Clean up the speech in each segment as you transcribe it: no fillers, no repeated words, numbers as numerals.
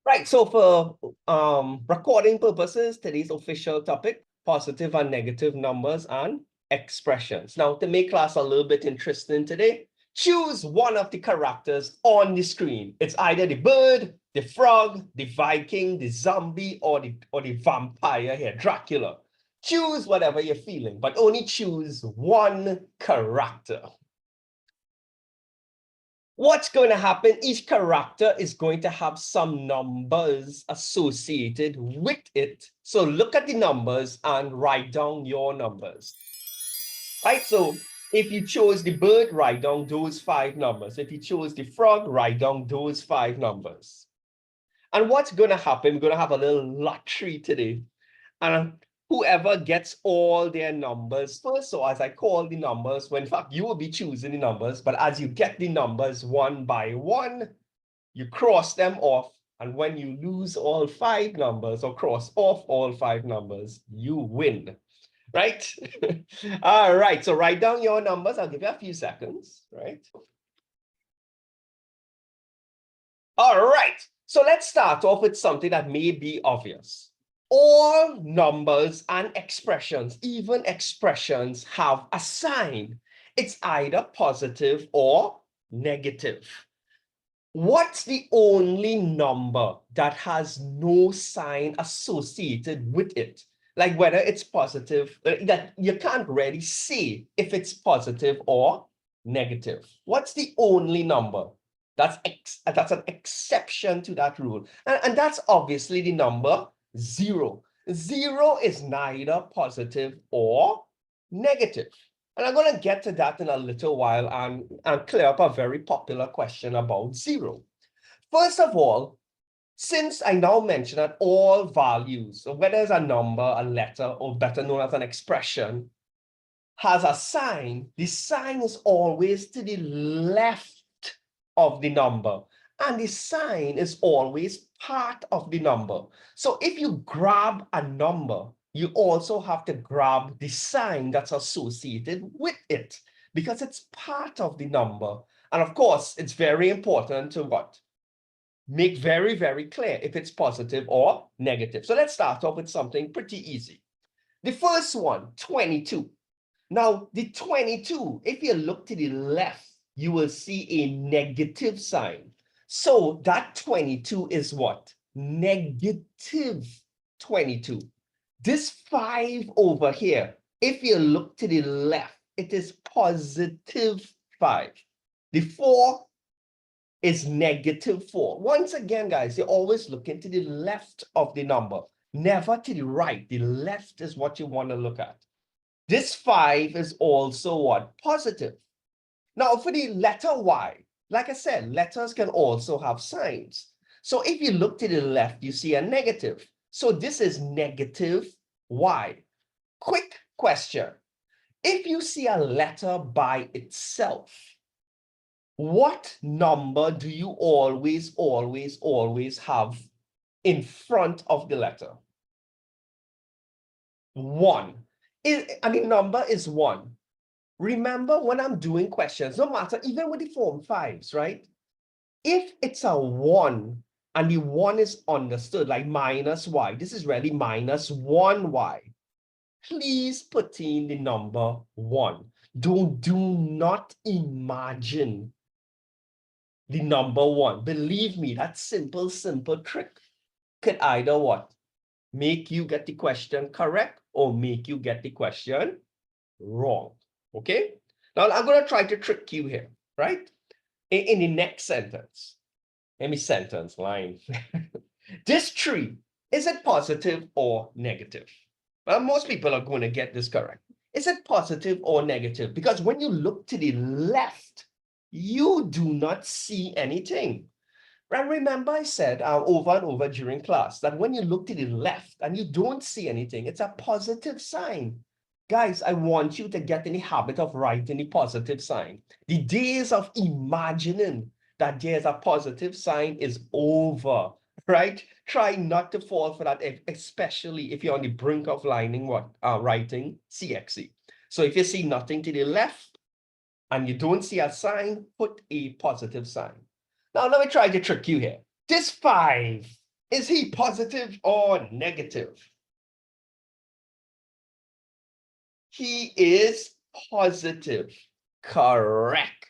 Right, so for recording purposes, today's official topic, positive and negative numbers and expressions. Now, to make class a little bit interesting today, choose one of the characters on the screen. It's either the bird, the frog, the Viking, the zombie, or the vampire here, Dracula. Choose whatever you're feeling, but only choose one character. What's going to happen? Each character is going to have some numbers associated with it. So look at the numbers and write down your numbers. Right? So if you chose the bird, write down those 5 numbers. If you chose the frog, write down those 5 numbers. And what's going to happen? We're going to have a little lottery today. And whoever gets all their numbers first, so as I call the numbers, when in fact you will be choosing the numbers, but as you get the numbers one by one, you cross them off. And when you lose all 5 numbers or cross off all 5 numbers, you win, right? All right, so write down your numbers. I'll give you a few seconds, right? All right, so let's start off with something that may be obvious. All numbers and expressions, even expressions, have a sign. It's either positive or negative. What's the only number that has no sign associated with it? Like whether it's positive, that you can't really see if it's positive or negative. What's the only number? That's an exception to that rule. And that's obviously the number 0. 0 is neither positive or negative. And I'm going to get to that in a little while and clear up a very popular question about 0. First of all, since I now mentioned that all values, so whether it's a number, a letter, or better known as an expression, has a sign, the sign is always to the left of the number. And the sign is always part of the number. So if you grab a number, you also have to grab the sign that's associated with it because it's part of the number. And of course, it's very important to what? Make very, very clear if it's positive or negative. So let's start off with something pretty easy. The first one, 22. Now, the 22, if you look to the left, you will see a negative sign. So that 22 is what? Negative 22. This 5 over here, if you look to the left, it is positive 5. The 4 is negative 4. Once again, guys, you're always looking to the left of the number, never to the right. The left is what you want to look at. This 5 is also what? Positive. Now, for the letter Y, like I said, letters can also have signs. So if you look to the left, you see a negative. So this is negative Y. Quick question. If you see a letter by itself, what number do you always have in front of the letter? 1. And the number is 1. Remember when I'm doing questions, no matter, even with the form 5s, right? If it's a 1 and the 1 is understood, like minus y, this is really minus 1y. Please put in the number 1. Do not imagine the number 1. Believe me, that simple trick could either what? Make you get the question correct or make you get the question wrong. Okay, now I'm going to try to trick you here, right? In the next sentence, sentence line. This tree, is it positive or negative? Well, most people are going to get this correct. Is it positive or negative? Because when you look to the left, you do not see anything. And remember I said over and over during class that when you look to the left and you don't see anything, it's a positive sign. Guys, I want you to get in the habit of writing the positive sign. The days of imagining that there's a positive sign is over, right? Try not to fall for that, especially if you're on the brink of writing CSEC. So if you see nothing to the left and you don't see a sign, put a positive sign. Now, let me try to trick you here. This 5 Is he positive or negative? He is positive. Correct.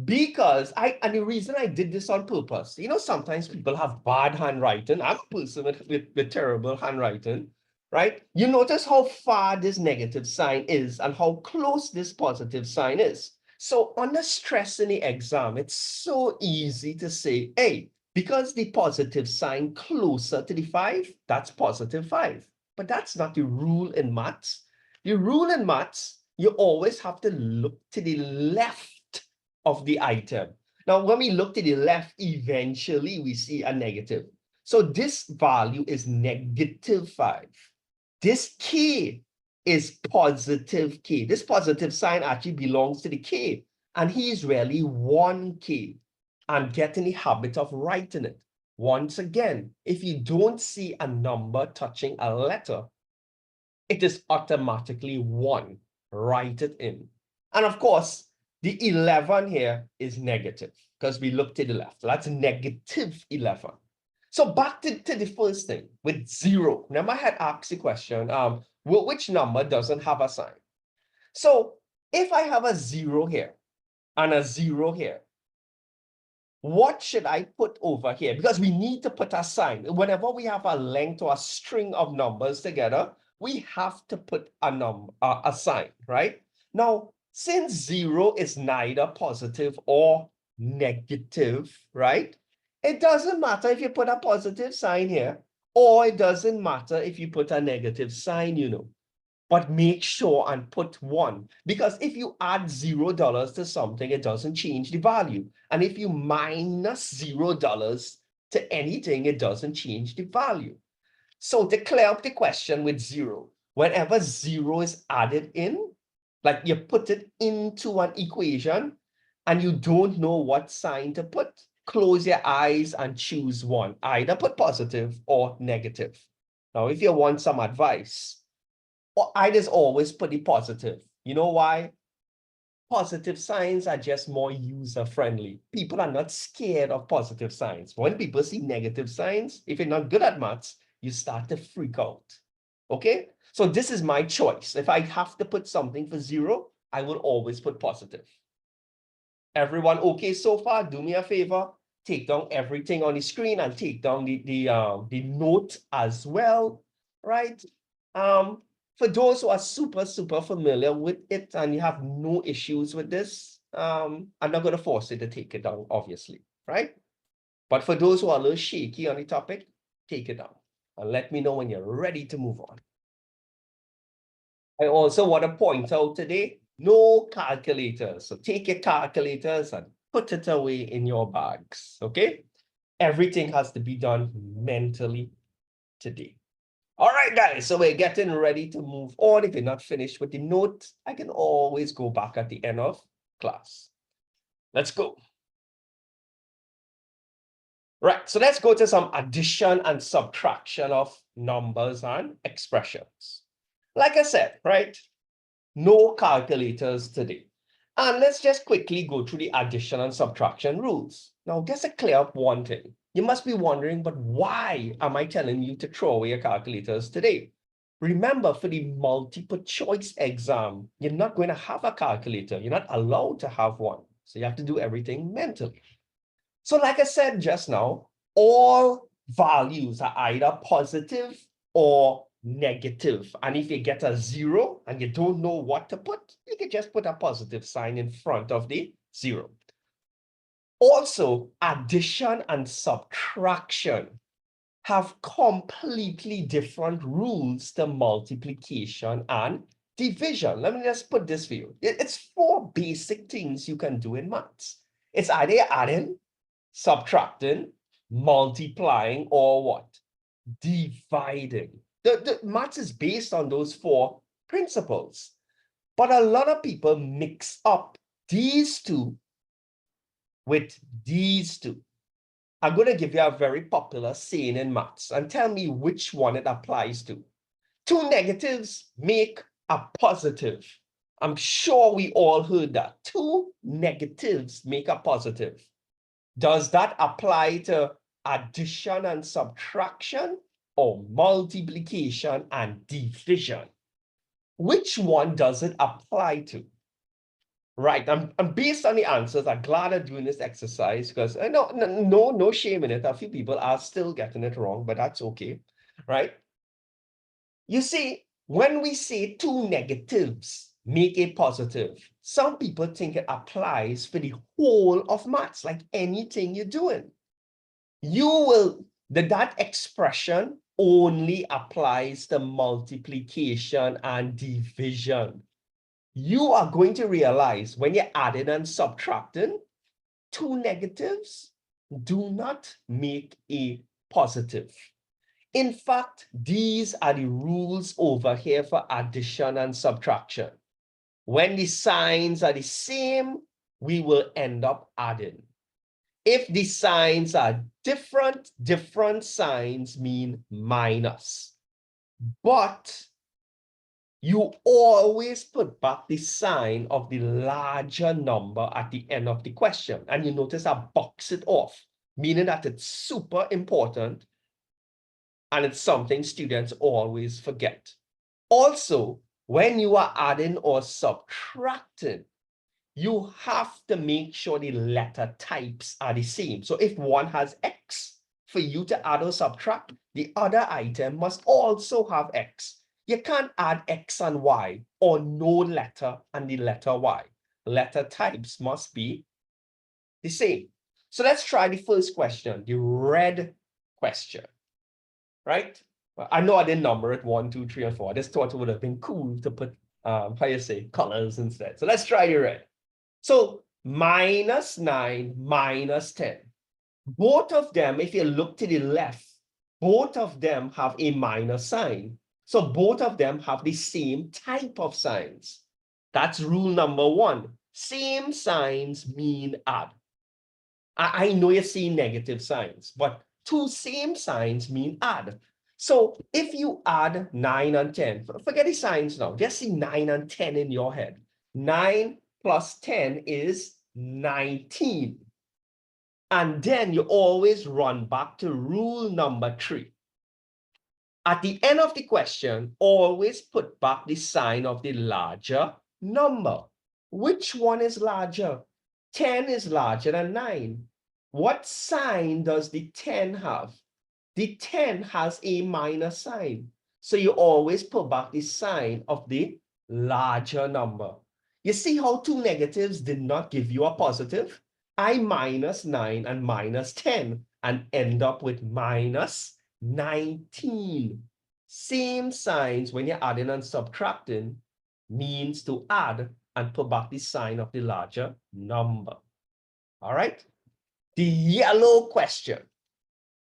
Because and the reason I did this on purpose, sometimes people have bad handwriting. I'm a person with terrible handwriting, right? You notice how far this negative sign is and how close this positive sign is. So under stress in the exam, it's so easy to say, hey, because the positive sign closer to the 5, that's positive 5. But that's not the rule in maths. The rule in maths, you always have to look to the left of the item. Now, when we look to the left, eventually we see a negative. So this value is negative 5. This K is positive K. This positive sign actually belongs to the K, and he is really 1K. And get in the habit of writing it. Once again, if you don't see a number touching a letter, it is automatically 1. Write it in. And of course, the 11 here is negative because we look to the left. So that's negative 11. So back to the first thing with 0. Remember, I had asked the question, which number doesn't have a sign? So if I have a 0 here and a 0 here, what should I put over here? Because we need to put a sign. Whenever we have a length or a string of numbers together, we have to put a sign, right? Now, since 0 is neither positive or negative, right? It doesn't matter if you put a positive sign here, or it doesn't matter if you put a negative sign. But make sure and put 1, because if you add $0 to something, it doesn't change the value. And if you minus $0 to anything, it doesn't change the value. So to clear up the question with 0, whenever 0 is added in, like you put it into an equation and you don't know what sign to put, close your eyes and choose 1. Either put positive or negative. Now, if you want some advice, I just always put the positive. You know why? Positive signs are just more user-friendly. People are not scared of positive signs. When people see negative signs, if you're not good at maths, you start to freak out. Okay? So this is my choice. If I have to put something for 0, I will always put positive. Everyone okay so far? Do me a favor. Take down everything on the screen and take down the note as well, right? For those who are super familiar with it and you have no issues with this, I'm not going to force you to take it down, obviously, right? But for those who are a little shaky on the topic, take it down and let me know when you're ready to move on. I also want to point out today, no calculators. So take your calculators and put it away in your bags, okay? Everything has to be done mentally today. All right, guys, so we're getting ready to move on. If you're not finished with the note, I can always go back at the end of class. Let's go. Right, so let's go to some addition and subtraction of numbers and expressions. Like I said, right, no calculators today. And let's just quickly go through the addition and subtraction rules. Now, just to clear up one thing, you must be wondering, but why am I telling you to throw away your calculators today? Remember, for the multiple choice exam, you're not going to have a calculator. You're not allowed to have one. So you have to do everything mentally. So like I said just now, all values are either positive or negative. And if you get a 0 and you don't know what to put, you can just put a positive sign in front of the 0. Also, addition and subtraction have completely different rules to multiplication and division. Let me just put this for you. It's 4 basic things you can do in maths. It's either adding, subtracting, multiplying, or what? Dividing. The maths is based on those 4 principles. But a lot of people mix up these 2 with these 2. I'm going to give you a very popular saying in maths and tell me which one it applies to. 2 negatives make a positive. I'm sure we all heard that. 2 negatives make a positive. Does that apply to addition and subtraction, or multiplication and division? Which one does it apply to? Right, and based on the answers, I'm glad I'm doing this exercise because no shame in it. A few people are still getting it wrong, but that's okay, right? You see, when we say two negatives make a positive, some people think it applies for the whole of maths, like anything you're doing. That expression only applies to multiplication and division. You are going to realize when you're adding and subtracting, two negatives do not make a positive. In fact, these are the rules over here for addition and subtraction. When the signs are the same, we will end up adding. If the signs are different, different signs mean minus. But you always put back the sign of the larger number at the end of the question. And you notice I box it off, meaning that it's super important and it's something students always forget. Also, when you are adding or subtracting, you have to make sure the letter types are the same. So if one has X, for you to add or subtract, the other item must also have X. You can't add X and Y or no letter and the letter Y. Letter types must be the same. So let's try the first question, the red question, right? Well, I know I didn't number it 1, 2, 3, and 4. I just thought it would have been cool to put, how you say, colors instead. So let's try the red. So -9 minus 10. Both of them, if you look to the left, both of them have a minus sign. So both of them have the same type of signs. That's rule number 1. Same signs mean add. I know you're seeing negative signs, but two same signs mean add. So if you add 9 and 10, forget the signs now, just see 9 and 10 in your head. 9 plus 10 is 19. And then you always run back to rule number 3. At the end of the question, always put back the sign of the larger number. Which one is larger? 10 is larger than 9. What sign does the 10 have? The 10 has a minus sign. So you always put back the sign of the larger number. You see how two negatives did not give you a positive? I minus 9 and minus 10 and end up with minus 19. Same signs when you're adding and subtracting means to add and put back the sign of the larger number. All right? The yellow question.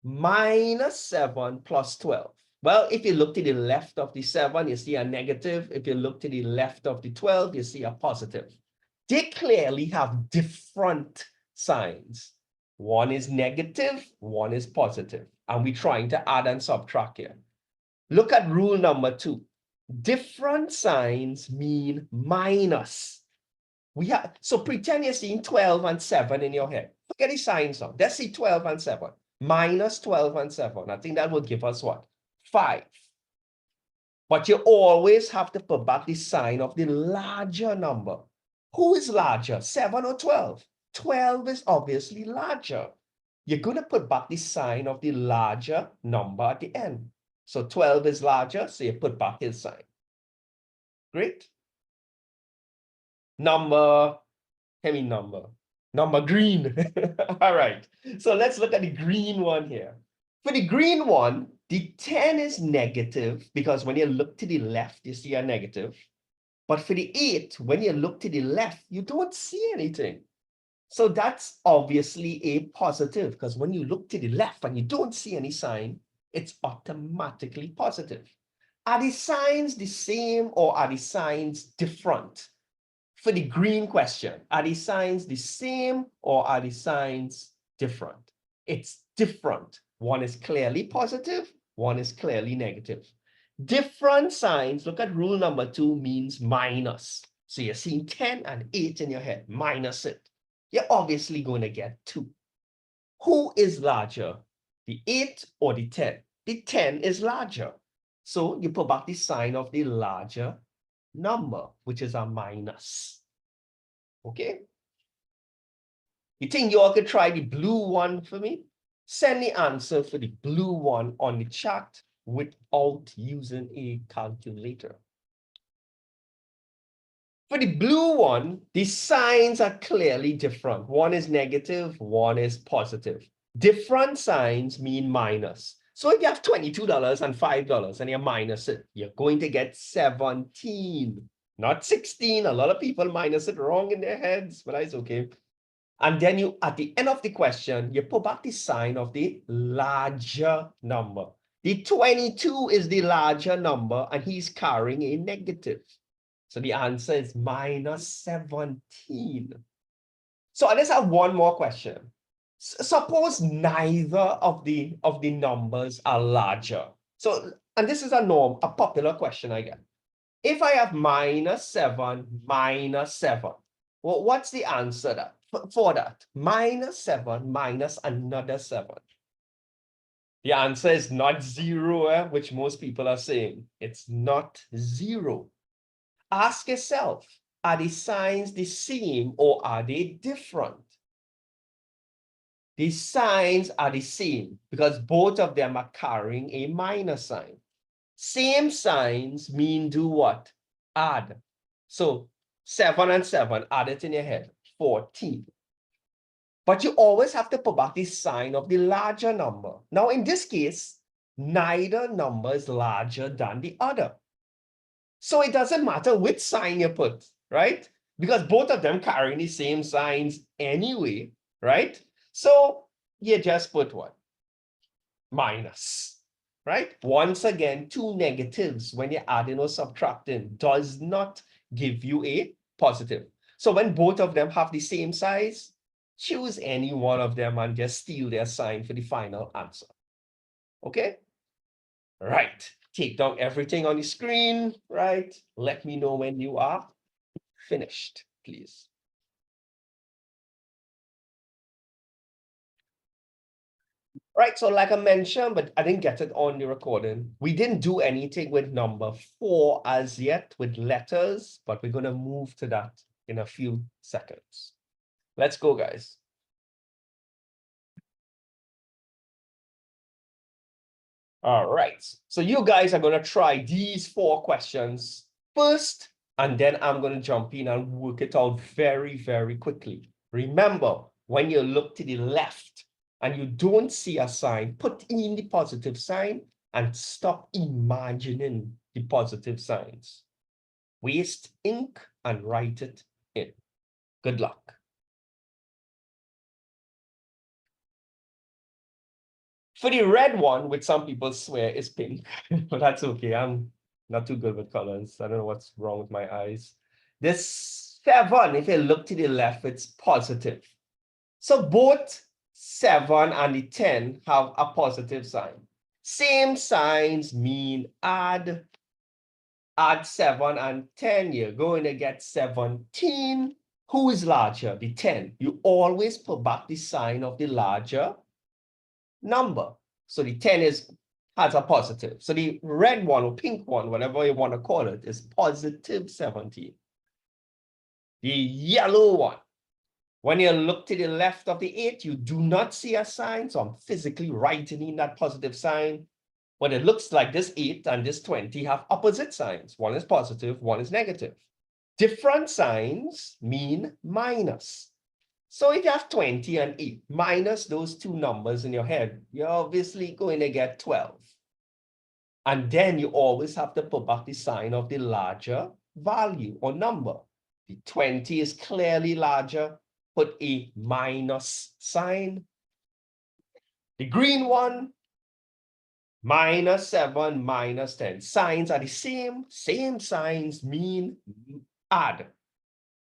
-7 plus 12. Well, if you look to the left of the 7, you see a negative. If you look to the left of the 12, you see a positive. They clearly have different signs. One is negative, one is positive. And we're trying to add and subtract here. Look at rule number 2. Different signs mean minus. So pretend you're seeing 12 and 7 in your head. Forget the signs now. Let's see 12 and 7. Minus 12 and 7. I think that will give us what? 5. But you always have to put back the sign of the larger number. Who is larger, 7 or 12? 12 is obviously larger. You're going to put back the sign of the larger number at the end. So 12 is larger, so you put back his sign. Great. Number green. All right. So let's look at the green one here. For the green one, the 10 is negative because when you look to the left, you see a negative. But for the 8, when you look to the left, you don't see anything. So that's obviously a positive because when you look to the left and you don't see any sign, it's automatically positive. Are the signs the same or are the signs different? For the green question, are the signs the same or are the signs different? It's different. One is clearly positive, one is clearly negative. Different signs, look at rule number 2, means minus. So you're seeing 10 and 8 in your head, minus it. You're obviously going to get 2. Who is larger? The 8 or the 10? The 10 is larger. So you put back the sign of the larger number, which is a minus. Okay? You think you all could try the blue one for me? Send the answer for the blue one on the chat without using a calculator. For the blue one, the signs are clearly different. One is negative, one is positive. Different signs mean minus. So if you have $22 and $5 and you minus it, you're going to get 17, not 16. A lot of people minus it wrong in their heads, but that's okay. And then you, at the end of the question, you put back the sign of the larger number. The 22 is the larger number, and he's carrying a negative. So the answer is minus 17. So let's have one more question. Suppose neither of the numbers are larger. So, and this is a popular question I get. If I have minus 7, well, what's the answer for that? Minus 7 minus another 7. The answer is not 0, which most people are saying. It's not 0. Ask yourself, are the signs the same or are they different? The signs are the same because both of them are carrying a minus sign. Same signs mean do what? Add. So 7 and 7, add it in your head, 14. But you always have to put back the sign of the larger number. Now, in this case, neither number is larger than the other. So it doesn't matter which sign you put, right? Because both of them carry the same signs anyway, right? So you just put what? Minus, right? Once again, two negatives when you're adding or subtracting does not give you a positive. So when both of them have the same size, choose any one of them and just steal their sign for the final answer. Okay? Right. Take down everything on the screen, right? Let me know when you are finished, please. Right, so like I mentioned, but I didn't get it on the recording. We didn't do anything with number 4 as yet with letters, but we're going to move to that in a few seconds. Let's go, guys. All right, so you guys are going to try these 4 questions first, and then I'm going to jump in and work it out very, very quickly. Remember, when you look to the left and you don't see a sign, put in the positive sign and stop imagining the positive signs. Waste ink and write it in. Good luck. For the red one, which some people swear is pink, but that's okay. I'm not too good with colors. I don't know what's wrong with my eyes. This 7, if you look to the left, it's positive. So both 7 and the 10 have a positive sign. Same signs mean add. Add 7 and 10, you're going to get 17. Who is larger? The 10. You always put back the sign of the larger number. So the 10 has a positive. So the red one or pink one, whatever you want to call it, is positive 17. The yellow one, when you look to the left of the 8, you do not see a sign. So I'm physically writing in that positive sign. When it looks like this 8 and this 20 have opposite signs. One is positive, one is negative. Different signs mean minus. So if you have 20 and 8, minus those two numbers in your head, you're obviously going to get 12. And then you always have to put back the sign of the larger value or number. The 20 is clearly larger, put a minus sign. The green one, minus 7, minus 10. Signs are the same. Same signs mean add.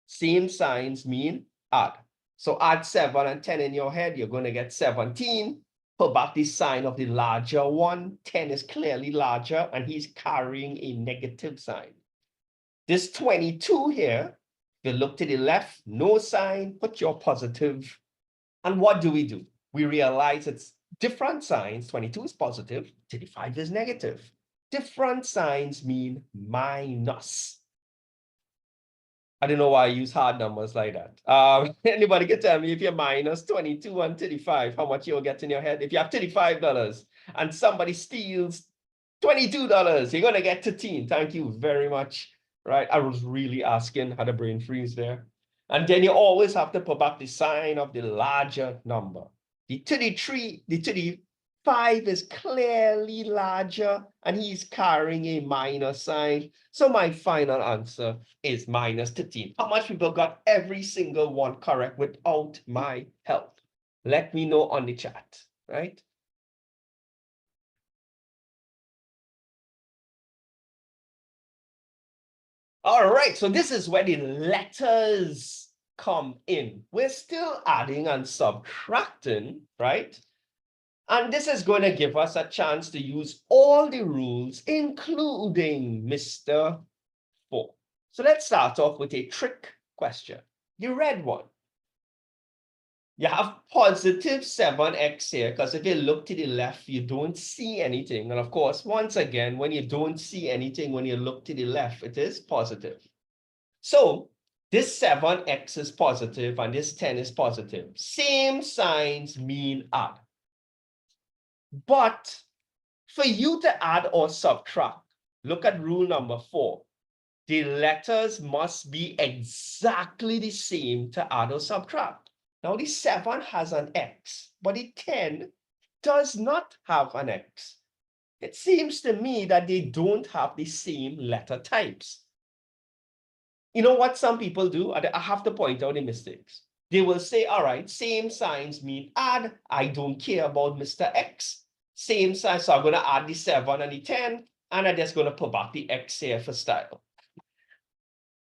Same signs mean add. So add 7 and 10 in your head, you're going to get 17. Put back the sign of the larger one. 10 is clearly larger, and he's carrying a negative sign. This 22 here, if you look to the left, no sign, put your positive. And what do? We realize it's Different signs, 22 is positive, 35 is negative. Different signs mean minus. I don't know why I use hard numbers like that. Anybody can tell me if you're minus 22 and 35, how much you'll get in your head? If you have $35 and somebody steals $22, you're going to get 13. Thank you very much. Right? I was really asking, had a brain freeze there. And then you always have to put back the sign of the larger number. The 35 is clearly larger, and he's carrying a minus sign. So my final answer is minus 13. How much people got every single one correct without my help? Let me know on the chat, right? All right, so this is where the letters come in. We're still adding and subtracting, right? And this is going to give us a chance to use all the rules, including Mr. 4. So let's start off with a trick question. The red one. You have positive 7x here, because if you look to the left, you don't see anything. And of course, once again, when you don't see anything, when you look to the left, it is positive. So this 7x is positive and this 10 is positive. Same signs mean add. But for you to add or subtract, look at rule number 4. The letters must be exactly the same to add or subtract. Now, the 7 has an X, but the 10 does not have an X. It seems to me that they don't have the same letter types. You know what some people do? I have to point out the mistakes. They will say, all right, same signs mean add. I don't care about Mr. X. Same signs, so I'm going to add the 7 and the 10, and I'm just going to put back the X here for style.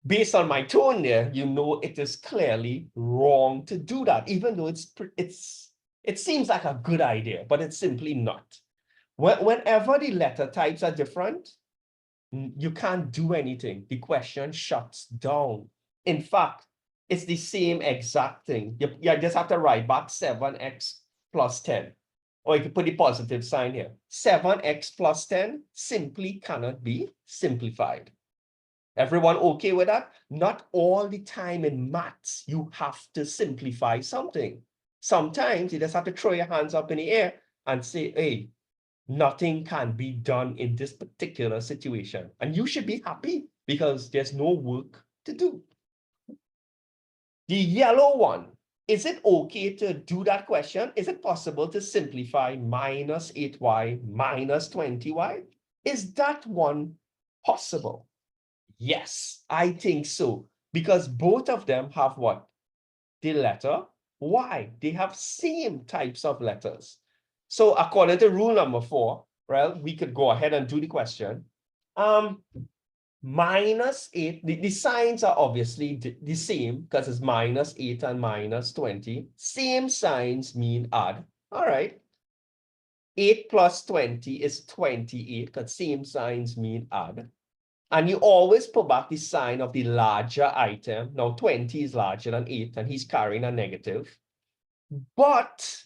Based on my tone there, you know it is clearly wrong to do that, even though it seems like a good idea, but it's simply not. Whenever the letter types are different, you can't do anything. The question shuts down. In fact, it's the same exact thing. You just have to write back 7x plus 10. Or you can put the positive sign here. 7x plus 10 simply cannot be simplified. Everyone okay with that? Not all the time in maths, you have to simplify something. Sometimes you just have to throw your hands up in the air and say, hey, nothing can be done in this particular situation. And you should be happy because there's no work to do. The yellow one, is it okay to do that question? Is it possible to simplify minus 8y minus 20y? Is that one possible? Yes, I think so. Because both of them have what? The letter Y. They have same types of letters. So according to rule number 4, well, we could go ahead and do the question. Minus 8, the signs are obviously the same because it's minus 8 and minus 20. Same signs mean add. All right. 8 plus 20 is 28 because same signs mean add. And you always put back the sign of the larger item. Now 20 is larger than 8 and he's carrying a negative. But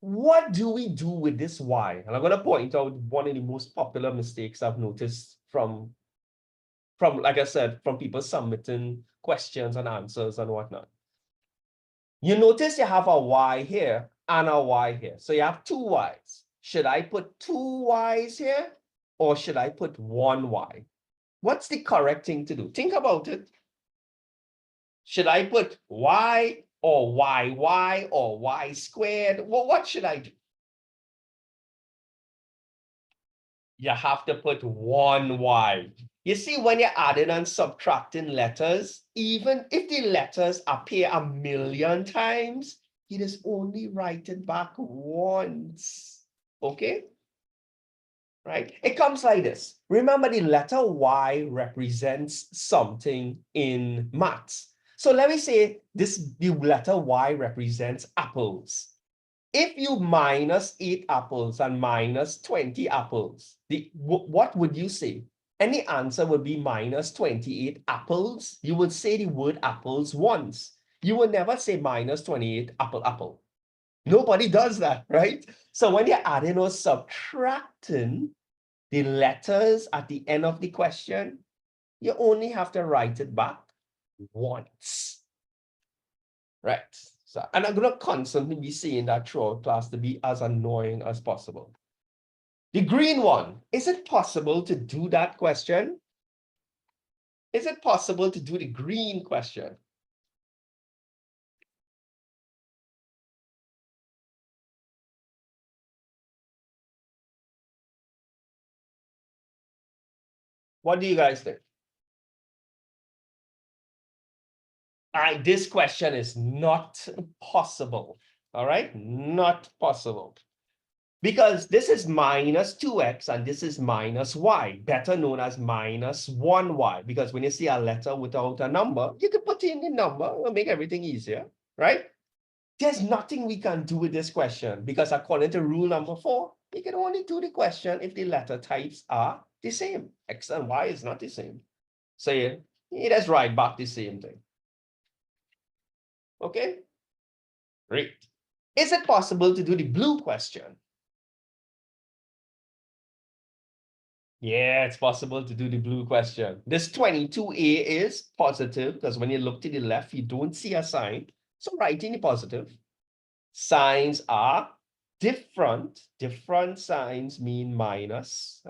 what do we do with this Y? And I'm going to point out one of the most popular mistakes I've noticed from, like I said, from people submitting questions and answers and whatnot. You notice you have a Y here and a Y here. So you have two Ys. Should I put two Ys here or should I put one Y? What's the correct thing to do? Think about it. Should I put Y or YY or Y squared? Well, what should I do? You have to put one Y. You see, when you're adding and subtracting letters, even if the letters appear a million times, you just only write it back once. Okay? Right? It comes like this. Remember, the letter Y represents something in maths. So let me say the letter Y represents apples. If you minus 8 apples and minus 20 apples, what would you say? Any answer would be minus 28 apples. You would say the word apples once. You would never say minus 28 apple. Nobody does that, right? So when you're adding or subtracting the letters at the end of the question, you only have to write it back once, right? So, and I'm going to constantly be saying that throughout class to be as annoying as possible. The green one, is it possible to do that question? Is it possible to do the green question? What do you guys think? This question is not possible, all right? Not possible. Because this is minus 2x and this is minus y, better known as minus 1y. Because when you see a letter without a number, you can put in the number and make everything easier, right? There's nothing we can do with this question because according to rule number 4, you can only do the question if the letter types are the same. X and Y is not the same. So you just write back the same thing. Okay, great. Is it possible to do the blue question? Yeah, it's possible to do the blue question. This 22A is positive because when you look to the left, you don't see a sign. So write in the positive. Signs are different. Different signs mean minus.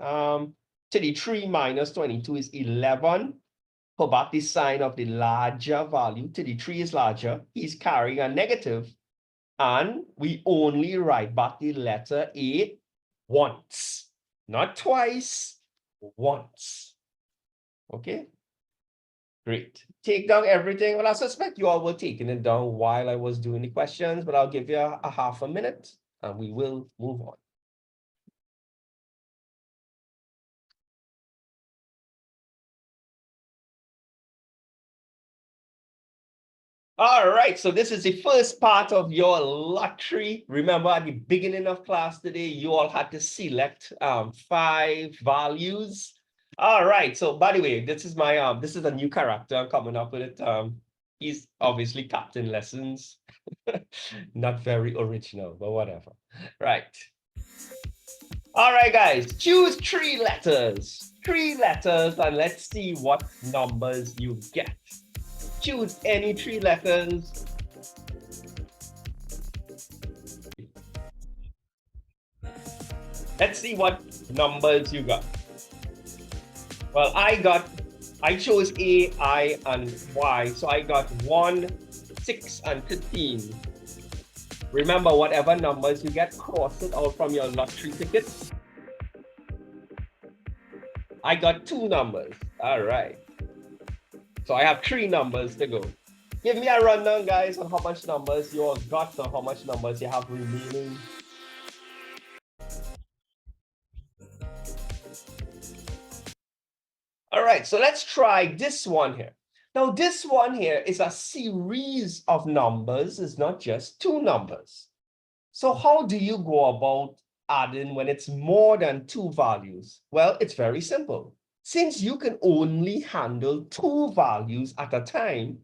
33 minus 22 is 11. Put back the sign of the larger value. 33 is larger. He's carrying a negative. And we only write back the letter A once, not twice, once. Okay, great. Take down everything. Well, I suspect you all were taking it down while I was doing the questions, but I'll give you a half a minute and we will move on. All right, so this is the first part of your lottery. Remember, at the beginning of class today, you all had to select 5 values. All right, so by the way, this is my this is a new character I'm coming up with it. He's obviously Captain Lessons. Not very original, but whatever. Right. All right, guys, choose 3 letters. 3 letters, and let's see what numbers you get. Choose any 3 letters. Let's see what numbers you got. Well, I chose A, I, and Y. So I got 1, 6, and 15. Remember, whatever numbers you get, cross it out from your lottery ticket. I got 2 numbers. All right. So I have 3 numbers to go. Give me a rundown, guys, on how much numbers you all got or how much numbers you have remaining. All right, so let's try this one here. Now, this one here is a series of numbers. It's not just 2 numbers. So how do you go about adding when it's more than 2 values? Well, it's very simple. Since you can only handle 2 values at a time,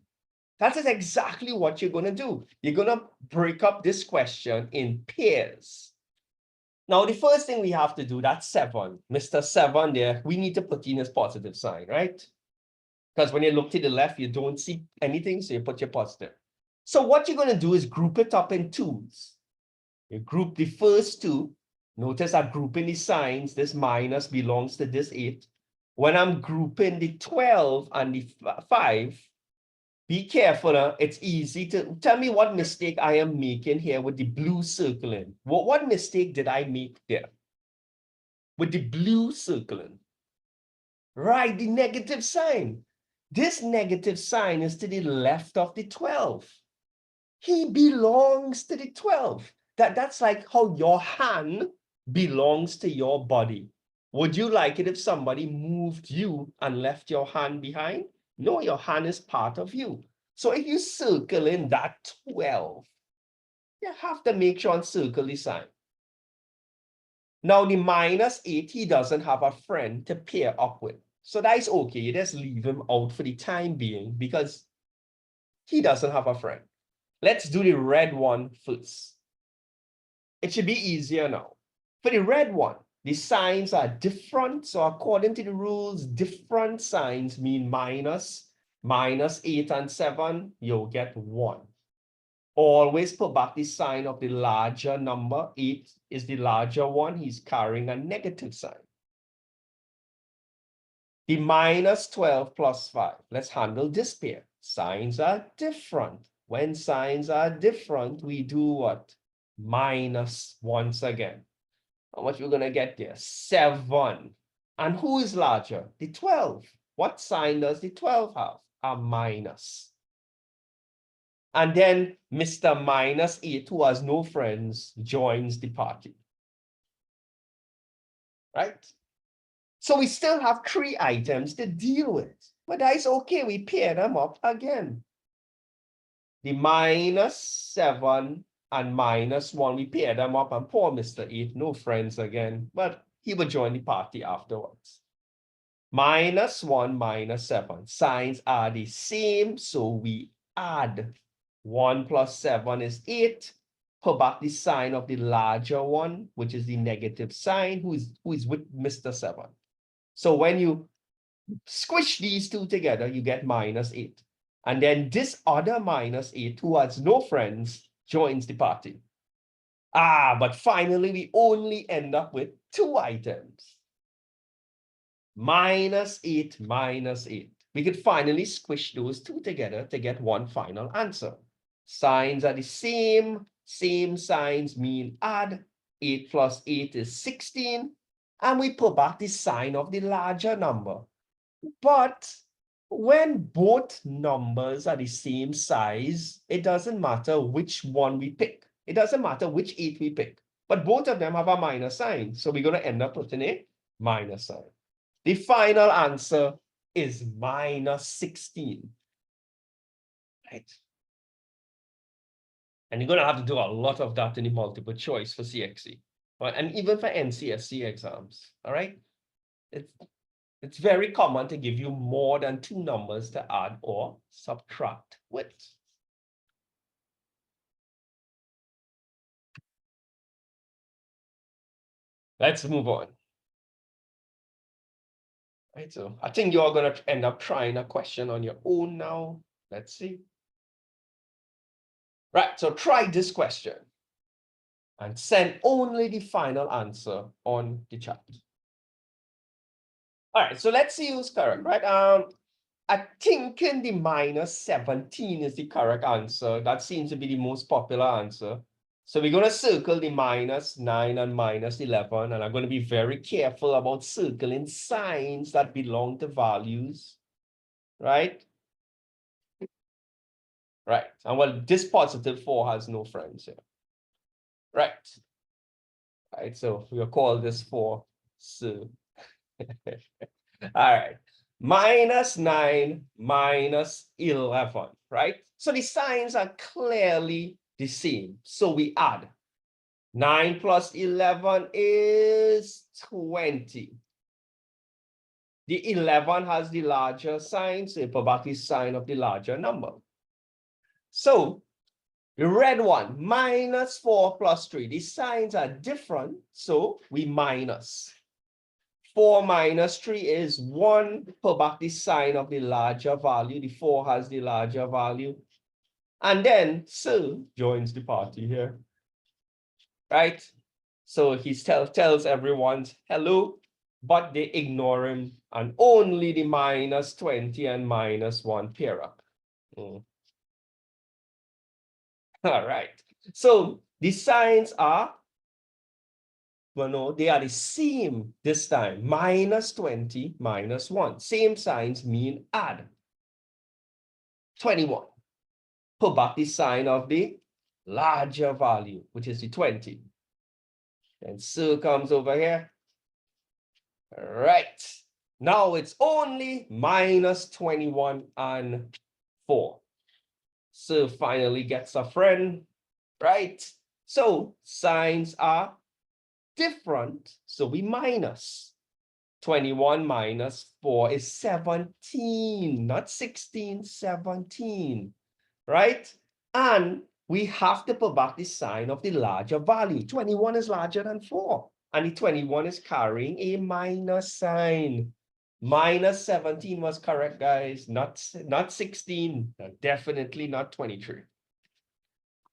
that is exactly what you're going to do. You're going to break up this question in pairs. Now, the first thing we have to do, that's 7. Mr. 7 there, we need to put in his positive sign, right? Because when you look to the left, you don't see anything, so you put your positive. So what you're going to do is group it up in 2s. You group the first 2. Notice I'm grouping the signs. This minus belongs to this 8. When I'm grouping the 12 and the 5, be careful. It's easy to tell me what mistake I am making here with the blue circling. What mistake did I make there with the blue circling? Right, the negative sign. This negative sign is to the left of the 12. He belongs to the 12. That's like how your hand belongs to your body. Would you like it if somebody moved you and left your hand behind? No, your hand is part of you. So if you circle in that 12, you have to make sure and circle the sign. Now the minus 8, he doesn't have a friend to pair up with. So that's okay. You just leave him out for the time being because he doesn't have a friend. Let's do the red one first. it should be easier now. For the red one, the signs are different. So according to the rules, different signs mean minus, minus 8 and 7, you'll get 1. Always put back the sign of the larger number. 8 is the larger one. He's carrying a negative sign. The minus 12 plus 5. Let's handle this pair. Signs are different. When signs are different, we do what? Minus once again. How much we're going to get there? 7. And who is larger? The 12. What sign does the 12 have? A minus. And then Mr. Minus 8, who has no friends, joins the party. Right? So we still have 3 items to deal with. But that's okay. We pair them up again. The minus 7 and minus 1, we pair them up, and poor Mr. 8, no friends again, but he will join the party afterwards. Minus 1, minus 7. Signs are the same, so we add. 1 plus 7 is 8. Put back the sign of the larger one, which is the negative sign, who is with Mr. 7. So when you squish these two together, you get minus 8. And then this other minus 8, who has no friends, joins the party. But finally, we only end up with 2 items. Minus 8, minus 8. We could finally squish those 2 together to get one final answer. Signs are the same. Same signs mean add. 8 plus 8 is 16. And we put back the sign of the larger number. But when both numbers are the same size, it doesn't matter which one we pick. It doesn't matter which 8 we pick. But both of them have a minus sign. So we're going to end up putting a minus sign. The final answer is minus 16. Right? And you're going to have to do a lot of that in the multiple choice for CXC. Right? And even for NCSC exams. All right? It's very common to give you more than 2 numbers to add or subtract with. Let's move on. Right, so I think you're going to end up trying a question on your own now. Let's see. Right, so try this question and send only the final answer on the chat. All right, so let's see who's correct, right? I think the minus 17 is the correct answer. That seems to be the most popular answer. So we're going to circle the minus 9 and minus 11, and I'm going to be very careful about circling signs that belong to values, right? Right, and well, this positive 4 has no friends here. Right. Right, so we'll call this 4. So, all right. Minus 9, minus 11, right? So the signs are clearly the same. So we add. 9 plus 11 is 20. The 11 has the larger sign, so you put back the sign of the larger number. So the red one, minus 4 plus 3. The signs are different, so we minus. 4 minus 3 is 1. Put back the sign of the larger value. The 4 has the larger value. And then Sir joins the party here. Right? So he tells everyone hello, but they ignore him. And only the minus 20 and minus 1 pair up. All right. So the signs are, well, no, they are the same this time. Minus 20, minus 1. Same signs mean add. 21. Put back the sign of the larger value, which is the 20. And Sir comes over here. All right. Now it's only minus 21 and 4. Sir finally gets a friend, right? So signs are different, so we minus. 21 minus 4 is 17, not 16, 17, right? And we have to put back the sign of the larger value. 21 is larger than 4, and the 21 is carrying a minus sign. Minus 17 was correct, guys, not 16, definitely not 23.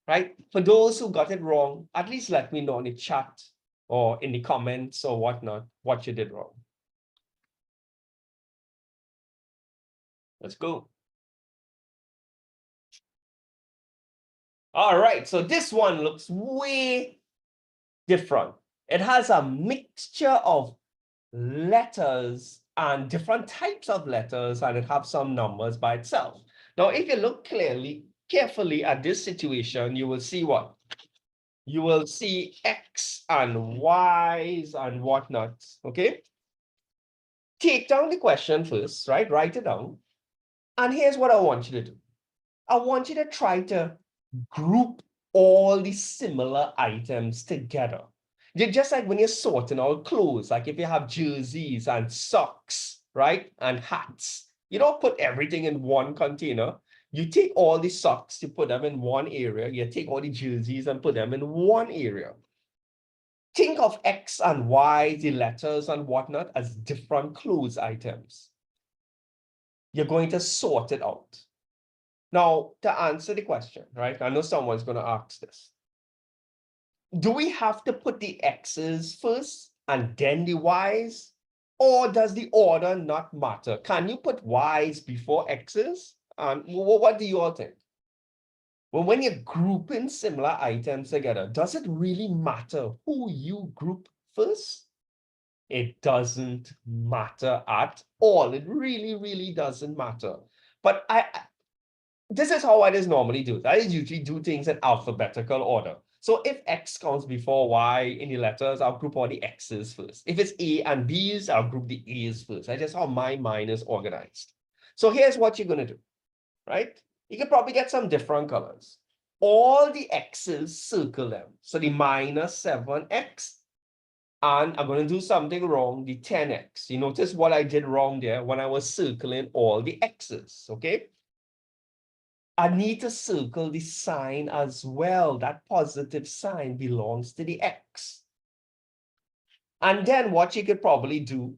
Right? For those who got it wrong, at least let me know in the chat or in the comments or whatnot what you did wrong. Let's go. All right, so this one looks way different. It has a mixture of letters and different types of letters, and it has some numbers by itself. Now, if you look carefully at this situation, you will see what? You will see X and Y's and whatnot, okay? Take down the question first, right? Write it down. And here's what I want you to do. I want you to try to group all the similar items together. Just like when you're sorting out clothes, like if you have jerseys and socks, right? And hats, you don't put everything in one container. You take all the socks, you put them in one area. You take all the jerseys and put them in one area. Think of X and Y, the letters and whatnot, as different clothes items. You're going to sort it out. Now, to answer the question, right? I know someone's going to ask this. Do we have to put the X's first and then the Y's? Or does the order not matter? Can you put Y's before X's? What do you all think? Well, when you're grouping similar items together, does it really matter who you group first? It doesn't matter at all. It really, really doesn't matter. But this is how I just normally do it. I usually do things in alphabetical order. So if X comes before Y in the letters, I'll group all the X's first. If it's A and B's, I'll group the A's first. That's just how my mind is organized. So here's what you're going to do, right? You can probably get some different colors. All the X's, circle them. So the minus 7X, and I'm going to do something wrong, the 10X. You notice what I did wrong there when I was circling all the X's, okay? I need to circle the sign as well. That positive sign belongs to the X. And then what you could probably do,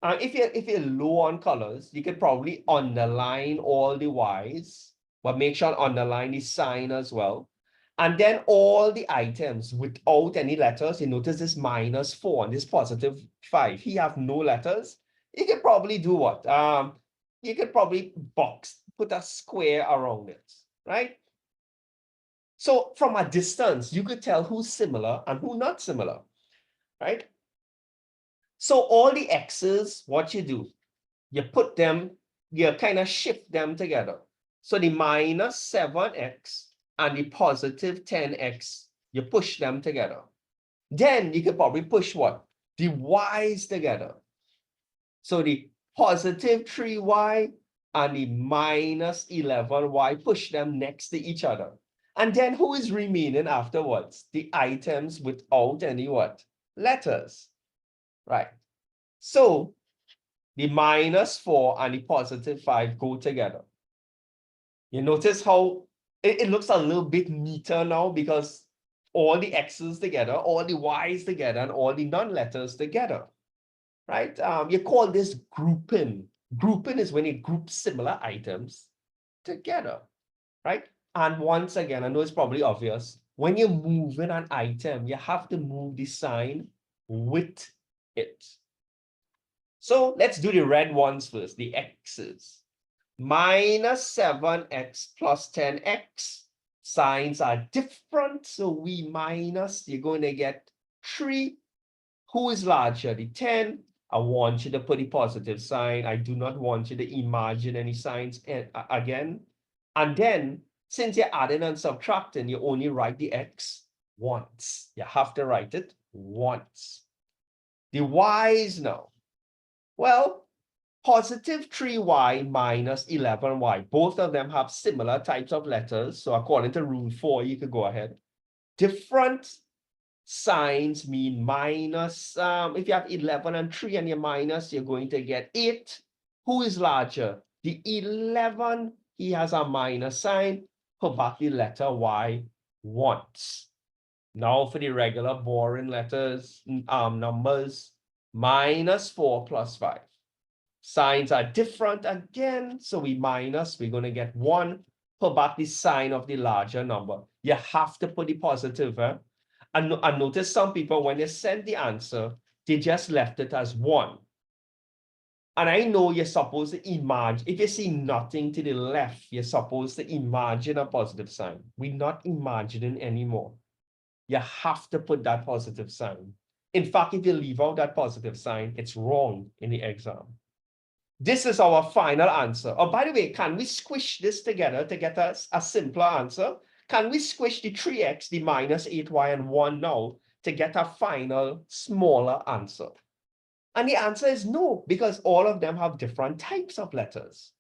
if you're low on colors, you could probably underline all the Y's, but make sure underline the sign as well. And then all the items without any letters, you notice this minus 4 and this positive 5. He have no letters. You could probably do what? You could probably put a square around it, right? So from a distance, you could tell who's similar and who not similar, right? So all the X's, what you do, you put them, you kind of shift them together. So the minus 7X and the positive 10X, you push them together. Then you could probably push what? The Y's together. So the positive 3Y and the minus 11Y, push them next to each other. And then who is remaining afterwards? The items without any what? Letters, right? So the minus 4 and the positive 5 go together. You notice how it looks a little bit neater now because all the X's together, all the Y's together, and all the non-letters together, right? You call this grouping. Grouping is when you group similar items together, right? And once again, I know it's probably obvious, when you're moving an item, you have to move the sign with it. So let's do the red ones first, the X's. Minus 7X plus 10X. Signs are different, so we minus, you're going to get 3. Who is larger, the 10? I want you to put the positive sign. I do not want you to imagine any signs again. And then, since you're adding and subtracting, you only write the X once. You have to write it once. The Y's now. Well, positive 3Y minus 11Y. Both of them have similar types of letters. So according to rule 4, you could go ahead. Different signs mean minus. If you have 11 and 3 and you minus, you're going to get 8. Who is larger? The 11, he has a minus sign. Put back the letter Y once. Now for the regular boring letters, numbers, -4 plus 5. Signs are different again, so we're going to get 1, put back the sign of the larger number. You have to put the positive. And notice some people, when they send the answer, they just left it as 1. And I know you're supposed to imagine, if you see nothing to the left, you're supposed to imagine a positive sign. We're not imagining anymore. You have to put that positive sign. In fact, if you leave out that positive sign, it's wrong in the exam. This is our final answer. Oh, by the way, can we squish this together to get us a simpler answer? Can we squish the 3x, the -8y, and 1 now to get a final, smaller answer? And the answer is no, because all of them have different types of letters.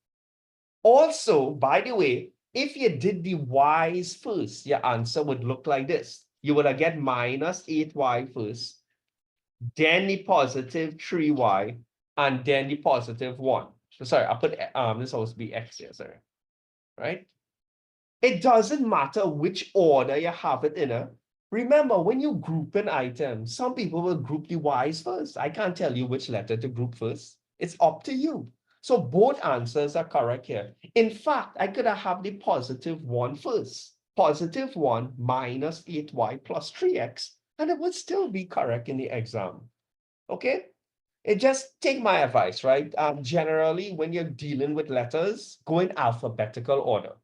Also, by the way, if you did the y's first, your answer would look like this. You would get -8y first, then the positive 3y, and then the positive 1. So sorry, I put this supposed to be x here, sorry. Right? It doesn't matter which order you have it in. Remember, when you group an item, some people will group the y's first. I can't tell you which letter to group first. It's up to you. So both answers are correct here. In fact, I could have the positive 1 first. Positive 1 -8y plus 3x, and it would still be correct in the exam. Okay? Just take my advice, right? Generally, when you're dealing with letters, go in alphabetical order.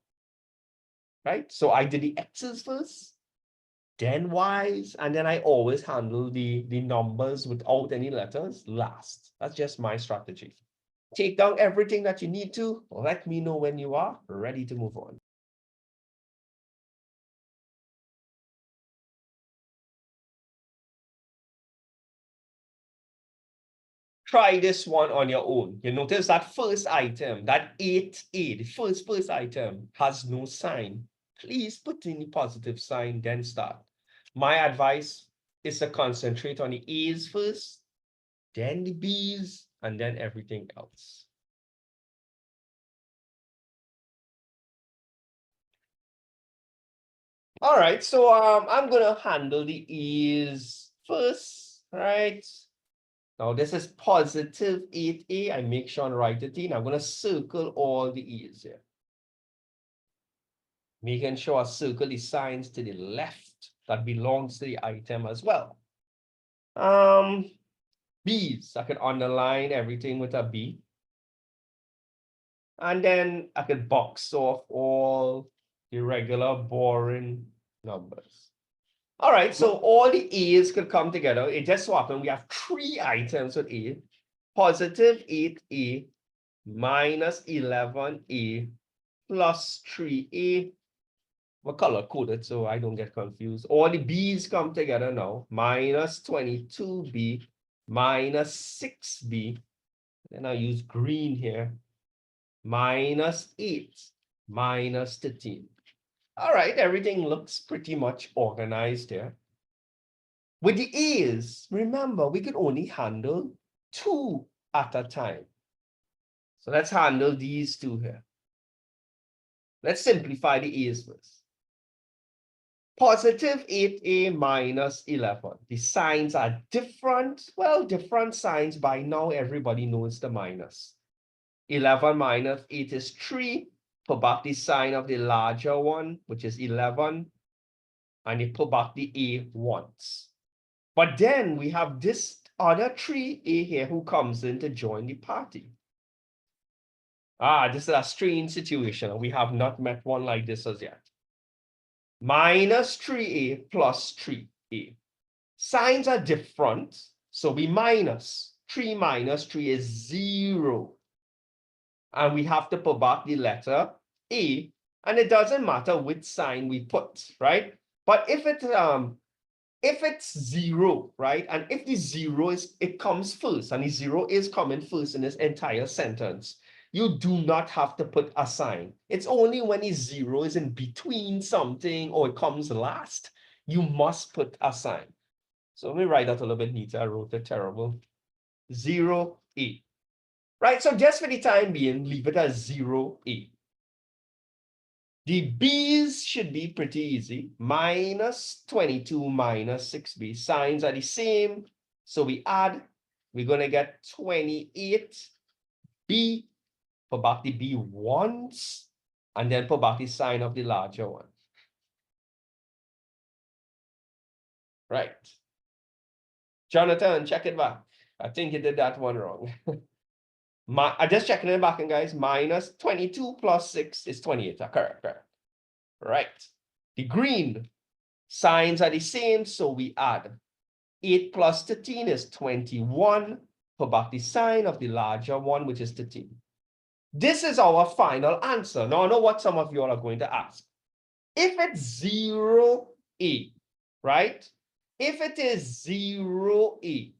Right? So I did the x's first, then y's, and then I always handle the numbers without any letters last. That's just my strategy. Take down everything that you need to. Let me know when you are ready to move on. Try this one on your own. You notice that first item, that 8A, the first item has no sign. Please put in the positive sign, then start. My advice is to concentrate on the A's first, then the B's, and then everything else. All right, so I'm going to handle the E's first, right? Now this is positive 8A. I make sure I write it in. I'm going to circle all the E's here. Making sure I circle the signs to the left that belongs to the item as well. B's, I could underline everything with a B. And then I could box off all the regular boring numbers. All right, so all the A's could come together. It just so happens we have 3 items with A. Positive 8A minus 11A plus 3A. We're color coded so I don't get confused. All the B's come together now. Minus 22B minus 6B. Then I use green here. Minus 8 minus 13. All right, everything looks pretty much organized here. With the A's, remember, we could only handle 2 at a time. So let's handle these 2 here. Let's simplify the A's first. Positive 8A minus 11. The signs are different. Well, different signs. By now, everybody knows the minus. 11 minus 8 is 3. Put back the sign of the larger one, which is 11. And you put back the A once. But then we have this other 3A here who comes in to join the party. This is a strange situation. We have not met one like this as yet. Minus 3A plus 3A. Signs are different, so we minus. 3 minus 3 is 0. And we have to put back the letter A, and it doesn't matter which sign we put, right? But if it's 0, right, and if the 0 comes first, and the 0 is coming first in this entire sentence, you do not have to put a sign. It's only when the 0 is in between something or it comes last, you must put a sign. So let me write that a little bit neater. I wrote it terrible. 0A. Right, so just for the time being, leave it as 0A. The B's should be pretty easy. Minus 22 minus 6B. Signs are the same. So we add, we're going to get 28B. Put back the B once, and then put back the sign of the larger one. Right. Jonathan, check it back. I think you did that one wrong. I just checking it back, and guys, minus 22 plus 6 is 28. Correct. Right. The green signs are the same, so we add 8 plus 13 is 21. Put back the sign of the larger one, which is 13. This is our final answer. Now, I know what some of you all are going to ask. If it's 0A, right? If it is 0A,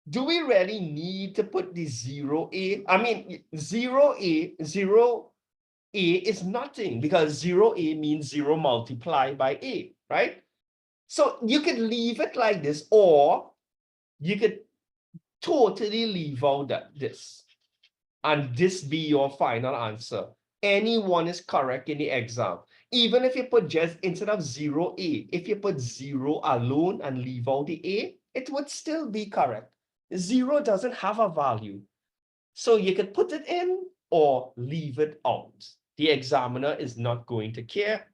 do we really need to put the 0A? I mean, 0A is nothing because 0A means 0 multiplied by A, right? So you could leave it like this, or you could totally leave out this. And this be your final answer. Any one is correct in the exam. Even if you put just, instead of 0A, if you put 0 alone and leave out the A, it would still be correct. 0 doesn't have a value. So you could put it in or leave it out. The examiner is not going to care,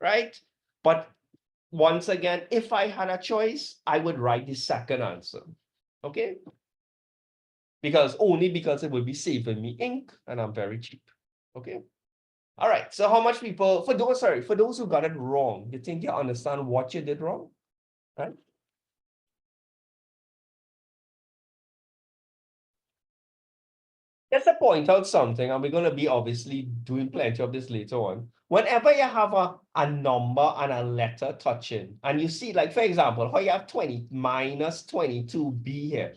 right? But once again, if I had a choice, I would write the second answer, okay? Only because it will be saving me ink, and I'm very cheap, okay? All right, so how much people, for those who got it wrong, you think you understand what you did wrong, right? Just to point out something, and we're going to be obviously doing plenty of this later on. Whenever you have a number and a letter touching, and you see, like, for example, how you have 20 minus 22B here,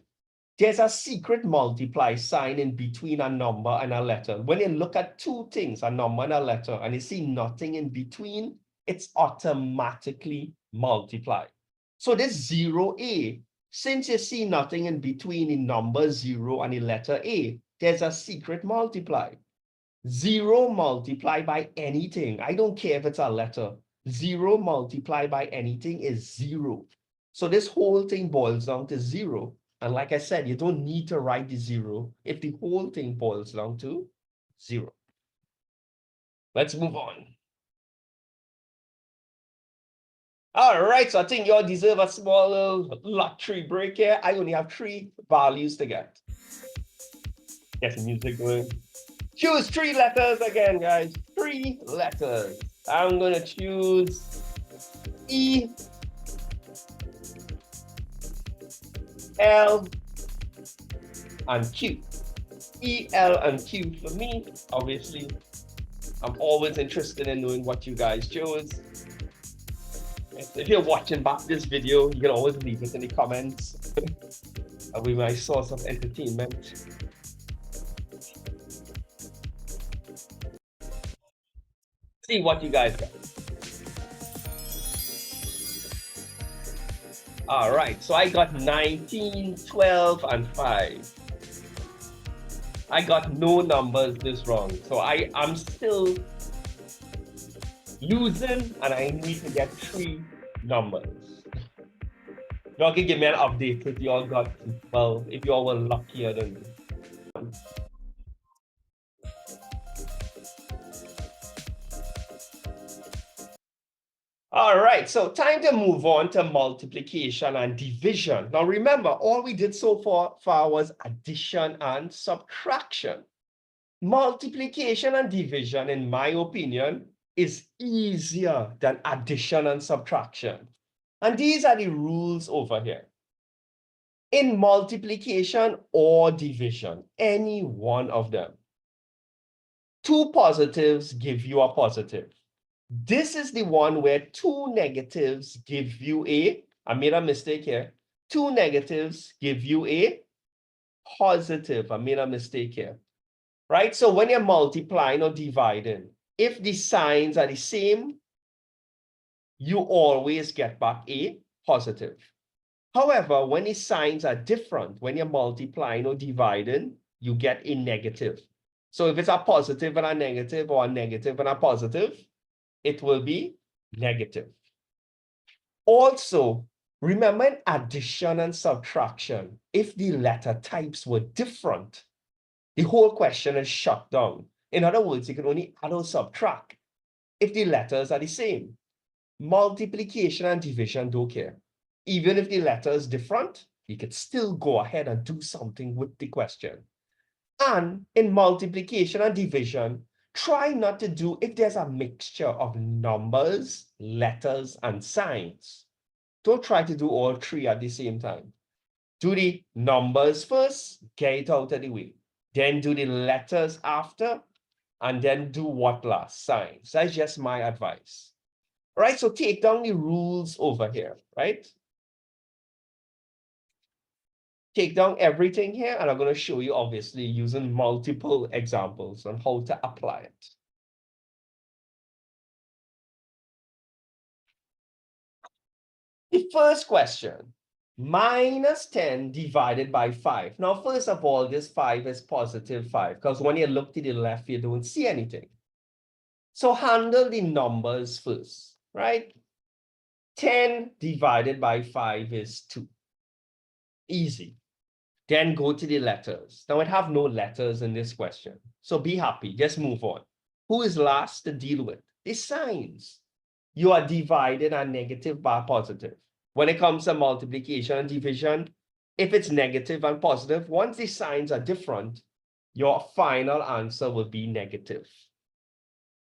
there's a secret multiply sign in between a number and a letter. When you look at two things, a number and a letter, and you see nothing in between, it's automatically multiplied. So this 0A, since you see nothing in between the number 0 and the letter A, there's a secret multiply. 0 multiplied by anything. I don't care if it's a letter. 0 multiplied by anything is 0. So this whole thing boils down to 0. And like I said, you don't need to write the 0 if the whole thing boils down to 0. Let's move on. All right, so I think you all deserve a small little lottery break here. I only have 3 values to get. Get some music going. Choose 3 letters again, guys. 3 letters. I'm going to choose E, L, and Q. E, L, and Q for me. Obviously, I'm always interested in knowing what you guys chose. If you're watching back this video, you can always leave it in the comments. That'll be my source of entertainment. See what you guys got. All right, so I got 19, 12, and 5. I got no numbers this wrong, so I'm still losing, and I need to get 3 numbers. Y'all can give me an update if y'all got, well, if y'all were luckier than me. All right, so time to move on to multiplication and division. Now remember, all we did so far was addition and subtraction. Multiplication and division, in my opinion, is easier than addition and subtraction. And these are the rules over here. In multiplication or division, any one of them, 2 positives give you a positive. This is the one where 2 negatives give you I made a mistake here. 2 negatives give you a positive. I made a mistake here, right? So when you're multiplying or dividing, if the signs are the same, you always get back a positive. However, when the signs are different, when you're multiplying or dividing, you get a negative. So if it's a positive and a negative, or a negative and a positive, it will be negative. Also, remember in addition and subtraction, if the letter types were different, the whole question is shut down. In other words, you can only add or subtract if the letters are the same. Multiplication and division don't care. Even if the letter is different, you can still go ahead and do something with the question. And in multiplication and division, try not to do if there's a mixture of numbers, letters, and signs. Don't try to do all three at the same time. Do the numbers first, get it out of the way. Then do the letters after, and then do what last? Signs. That's just my advice. Right, so take down the rules over here, right? Take down everything here, and I'm going to show you, obviously, using multiple examples on how to apply it. The first question, minus 10 divided by 5. Now, first of all, this 5 is positive 5, because when you look to the left, you don't see anything. So handle the numbers first, right? 10 divided by 5 is 2. Easy. Then go to the letters. Now, I have no letters in this question. So be happy. Just move on. Who is last to deal with? The signs. You are divided and negative by positive. When it comes to multiplication and division, if it's negative and positive, once the signs are different, your final answer will be negative.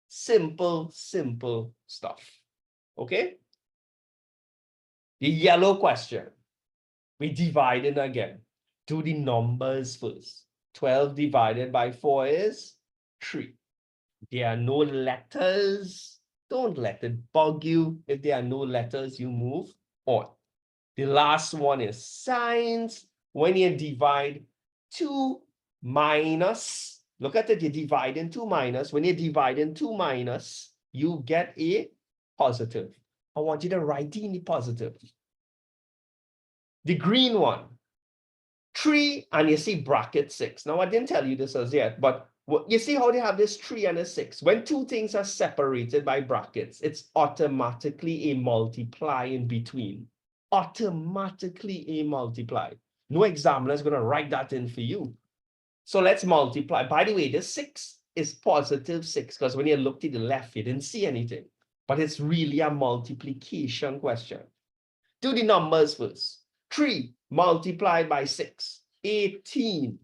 Simple, simple stuff. Okay? The yellow question. We divide it again. Do the numbers first. 12 divided by 4 is 3. There are no letters. Don't let it bug you. If there are no letters, you move on. The last one is signs. When you divide 2 minus, look at it, you divide in 2 minus. When you divide in 2 minus, you get a positive. I want you to write in the positive. The green one, 3, and you see bracket 6. Now, I didn't tell you this as yet, but you see how they have this 3 and a 6. When two things are separated by brackets, it's automatically a multiply in between. Automatically a multiply. No examiner is going to write that in for you. So let's multiply. By the way, this 6 is positive 6, because when you look to the left, you didn't see anything. But it's really a multiplication question. Do the numbers first. 3 multiplied by 6, 18.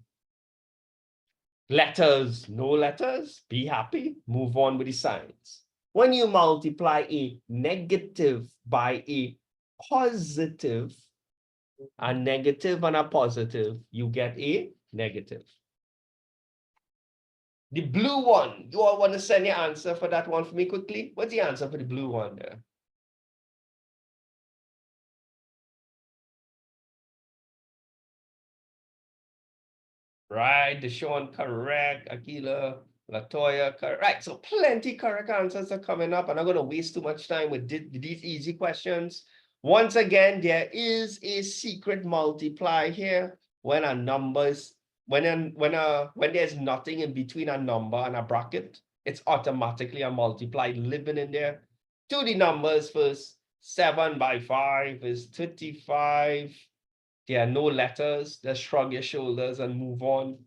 Letters, no letters, be happy, move on with the signs. When you multiply a negative by a positive and a positive, you get a negative. The blue one, you all want to send your answer for that one for me quickly? What's the answer for the blue one there? Right, Deshaun, correct. Akila, Latoya, correct. Right, so plenty correct answers are coming up. I'm not going to waste too much time with these easy questions. Once again, there is a secret multiply here when a numbers, when there's nothing in between a number and a bracket, it's automatically a multiply living in there. Do the numbers first. 7 by 5 is 35. There are no letters. Just shrug your shoulders and move on.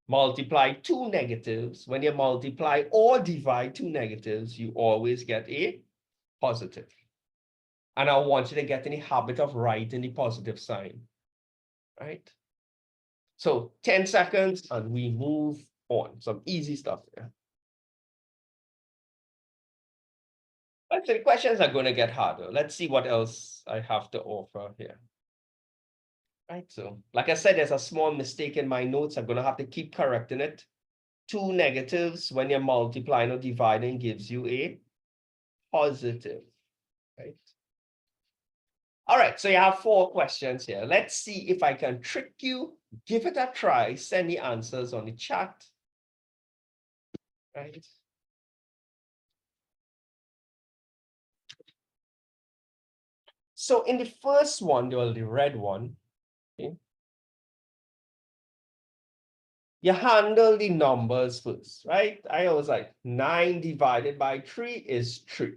Multiply 2 negatives. When you multiply or divide 2 negatives, you always get a positive. And I want you to get in the habit of writing the positive sign, right? So 10 seconds and we move on. Some easy stuff there. But the questions are going to get harder. Let's see what else I have to offer here. Right, so like I said, there's a small mistake in my notes. I'm going to have to keep correcting it. 2 negatives when you're multiplying or dividing gives you a positive, right? All right, so you have 4 questions here. Let's see if I can trick you. Give it a try. Send the answers on the chat, right? So in the first one, the red one, okay, You handle the numbers first, right? I always like 9 divided by 3 is 3.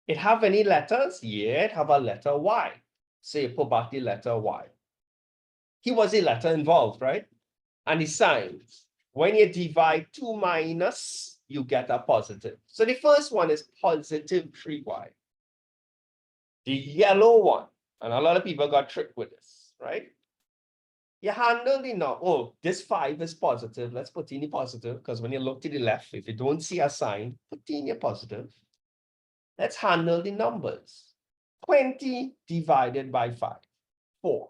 It have any letters? Yeah, it have a letter Y. So you put back the letter Y. Here was a letter involved, right? And the signs. When you divide 2 minus, you get a positive. So the first one is positive 3Y. The yellow one, and a lot of people got tricked with this, right? You handle the number. Oh, this 5 is positive. Let's put in the positive, because when you look to the left, if you don't see a sign, put in your positive. Let's handle the numbers. 20 divided by 5, 4.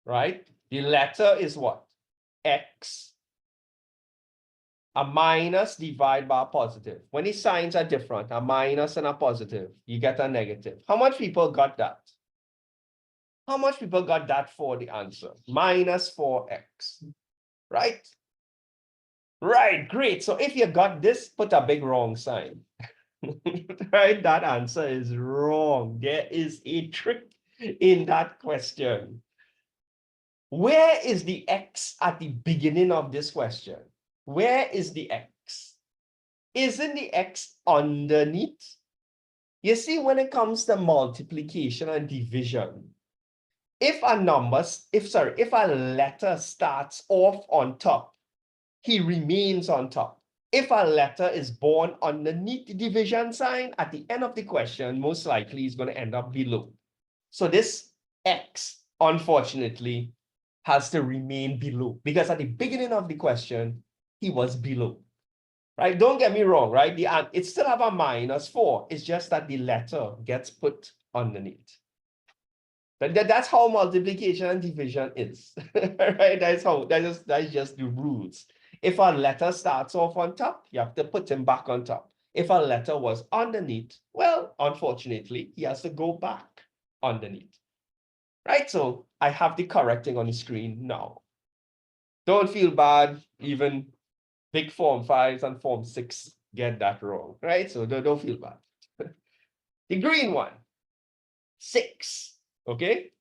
Right? The letter is what? X. A minus divided by a positive. When the signs are different, a minus and a positive, you get a negative. How much people got that? How much people got that for the answer? Minus 4x, right? Right, great. So if you got this, put a big wrong sign. Right, that answer is wrong. There is a trick in that question. Where is the x at the beginning of this question? Where is the x? Isn't the x underneath? You see, when it comes to multiplication and division, if a letter starts off on top, he remains on top. If a letter is born underneath the division sign, at the end of the question, most likely is going to end up below. So this x, unfortunately, has to remain below, because at the beginning of the question, he was below. Right? Don't get me wrong, right? It still have a minus 4. It's just that the letter gets put underneath. That's how multiplication and division is. Right? That's just the rules. If a letter starts off on top, you have to put him back on top. If a letter was underneath, well, unfortunately, he has to go back underneath. Right? So I have the correcting on the screen now. Don't feel bad, even big form 5s and form 6 get that wrong, right? So don't feel bad. The green one, 6, okay?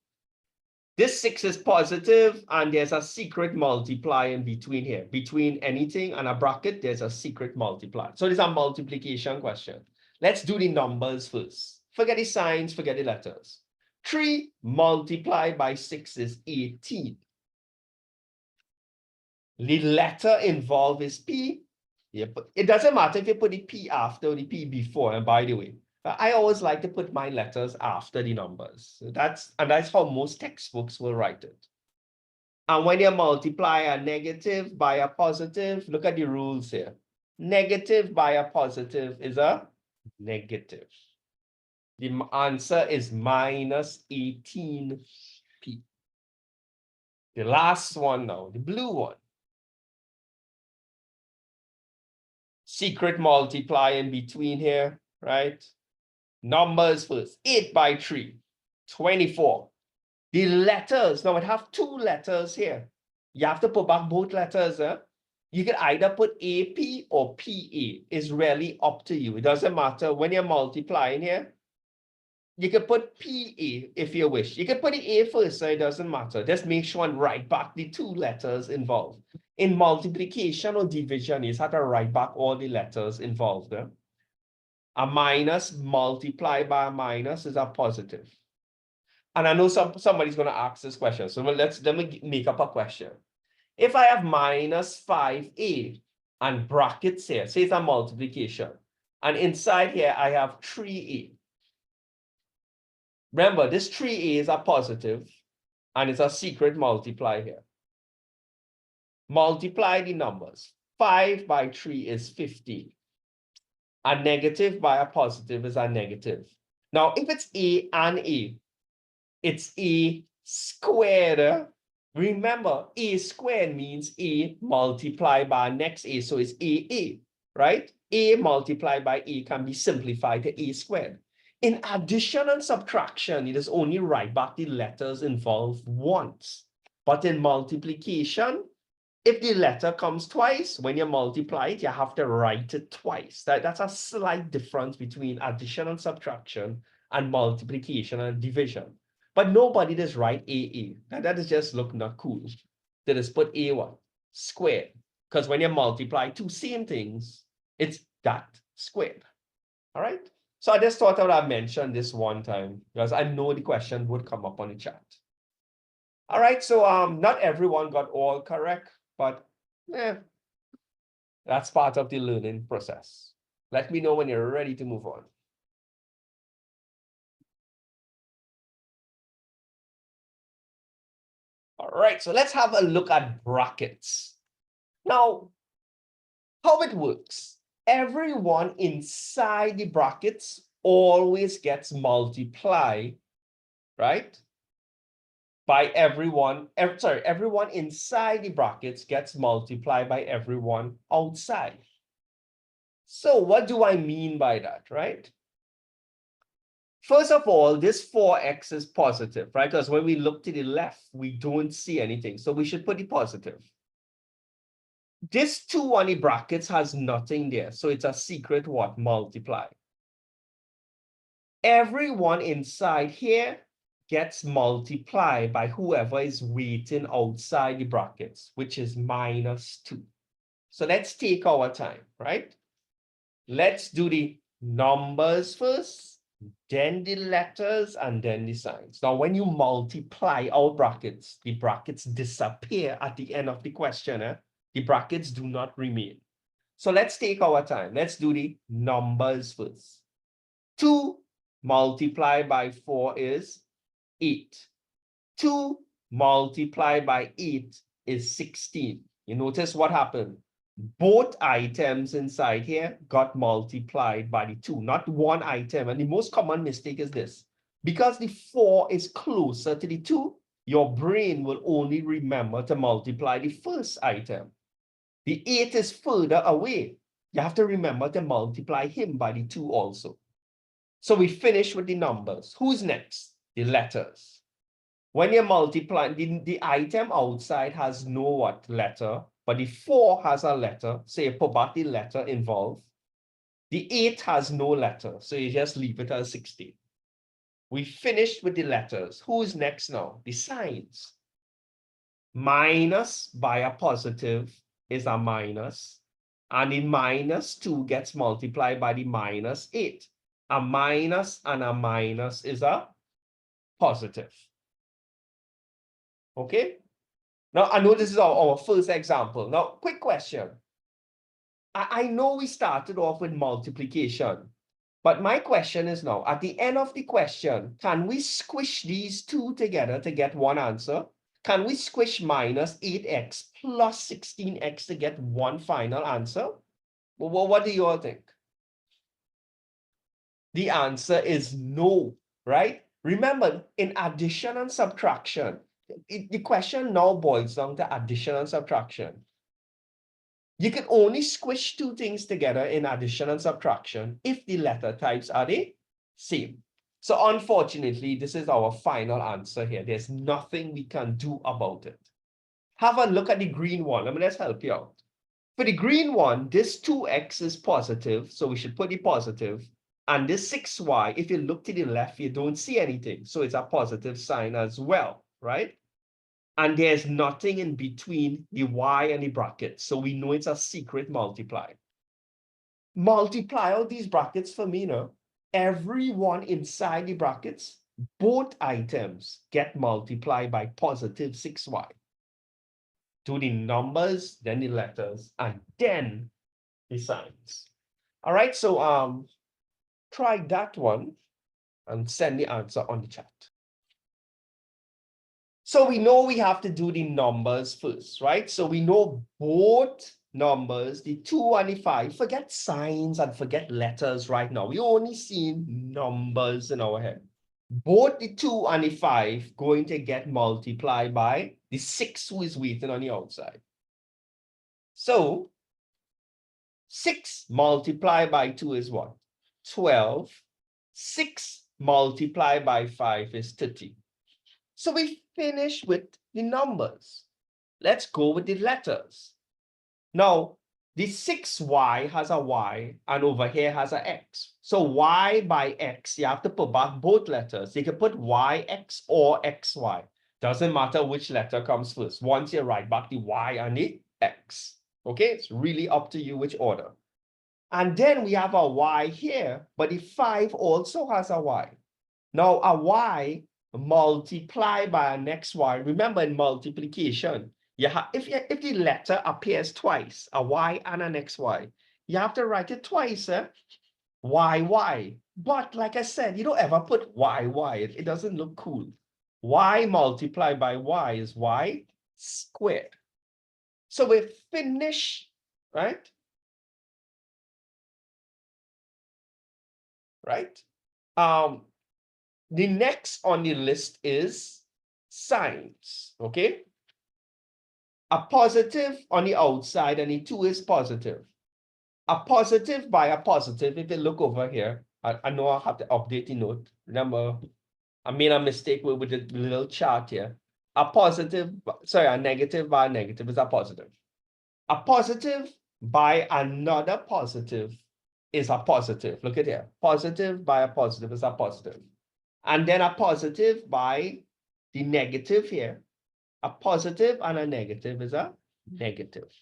This 6 is positive, and there's a secret multiply in between here. Between anything and a bracket, there's a secret multiply. So this is a multiplication question. Let's do the numbers first. Forget the signs, forget the letters. 3 multiplied by 6 is 18. The letter involved is P. It doesn't matter if you put the P after or the P before. And by the way, I always like to put my letters after the numbers. That's how most textbooks will write it. And when you multiply a negative by a positive, look at the rules here. Negative by a positive is a negative. The answer is minus 18p. The last one now, the blue one. Secret multiply in between here, right? Numbers first. 8 by 3, 24. The letters, now it have 2 letters here. You have to put back both letters. You can either put AP or PA. It's really up to you. It doesn't matter. When you're multiplying here, you can put PA if you wish. You can put the A first, so it doesn't matter. Just make sure and write back the 2 letters involved. In multiplication or division, you have to write back all the letters involved. A minus multiplied by a minus is a positive. And I know somebody's going to ask this question. So let me make up a question. If I have minus 5a and brackets here, say it's a multiplication, and inside here I have 3a. Remember, this 3a is a positive, and it's a secret multiply here. Multiply the numbers. 5 by 3 is 50. A negative by a positive is a negative. Now, if it's a and a, it's a squared. Remember, a squared means a multiplied by next a, so it's a, right? A multiplied by a can be simplified to a squared. In addition and subtraction, it is only write back the letters involved once. But in multiplication, if the letter comes twice, when you multiply it, you have to write it twice. That's a slight difference between addition and subtraction and multiplication and division. But nobody does write AA. That is just look not cool. Then just put A1 squared. Because when you multiply two same things, it's that squared. All right. So I just thought I would have mentioned this one time because I know the question would come up on the chat. All right. So not everyone got all correct, but that's part of the learning process. Let me know when you're ready to move on. All right, so let's have a look at brackets. Now, how it works. Everyone inside the brackets always gets multiplied, right? By everyone, everyone inside the brackets gets multiplied by everyone outside. So what do I mean by that, right? First of all, this 4x is positive, right? Because when we look to the left, we don't see anything. So we should put the positive. This 2 on the brackets has nothing there. So it's a secret what? Multiply. Everyone inside here gets multiplied by whoever is waiting outside the brackets, which is -2. So let's take our time, right? Let's do the numbers first, then the letters, and then the signs. Now, when you multiply our brackets, the brackets disappear at the end of the question. The brackets do not remain. So let's take our time. Let's do the numbers first. 2 multiplied by 4 is 8. 2 multiplied by 8 is 16. You notice what happened? Both items inside here got multiplied by the 2, not one item. And the most common mistake is this. Because the 4 is closer to the 2, your brain will only remember to multiply the first item. The 8 is further away. You have to remember to multiply him by the 2 also. So we finish with the numbers. Who's next? The letters. When you multiply, the item outside has no what letter, but the 4 has a letter, so you put back the letter involved. The 8 has no letter, so you just leave it as 16. We finished with the letters. Who's next now? The signs. Minus by a positive is a minus, and the -2 gets multiplied by the -8. A minus and a minus is a positive. Okay? Now, I know this is our first example. Now, quick question. I know we started off with multiplication, but my question is now, at the end of the question, can we squish these two together to get one answer? Can we squish -8x plus 16x to get one final answer? Well, what do you all think? The answer is no, right? Remember, in addition and subtraction, the question now boils down to addition and subtraction. You can only squish two things together in addition and subtraction if the letter types are the same. So unfortunately, this is our final answer here. There's nothing we can do about it. Have a look at the green one. Let's help you out. For the green one, this 2x is positive, so we should put the positive. And this 6y, if you look to the left, you don't see anything. So it's a positive sign as well, right? And there's nothing in between the y and the brackets. So we know it's a secret multiply. Multiply out these brackets for me now. Everyone inside the brackets, both items get multiplied by positive 6y. Do the numbers, then the letters, and then the signs. All right, so try that one and send the answer on the chat. So we know we have to do the numbers first, right? So we know both numbers, the 2 and the 5. Forget signs and forget letters right now. We only see numbers in our head. Both the 2 and the 5 going to get multiplied by the 6 who is waiting on the outside. So 6 multiplied by 2 is what? 12. 6 multiplied by 5 is 30. So we finish with the numbers. Let's go with the letters. Now, the 6y has a y and over here has a x. So y by x, you have to put back both letters. You can put yx or xy. Doesn't matter which letter comes first. Once you write back the Y and the X. Okay, it's really up to you which order. And then we have a Y here, but the 5 also has a Y. Now a Y multiplied by an XY. Remember in multiplication, if the letter appears twice, a Y and an XY, you have to write it twice, YY. But like I said, you don't ever put YY. It doesn't look cool. Y multiplied by Y is Y squared. So we finish, right? Right? The next on the list is signs, okay? A positive on the outside and the 2 is positive. A positive by a positive, if you look over here, I know I have to update the note. Remember, I made a mistake with the little chart here. A negative by a negative is a positive. A positive by another positive is a positive. Look at here. Positive by a positive is a positive. And then a positive by the negative here. A positive and a negative is a negative.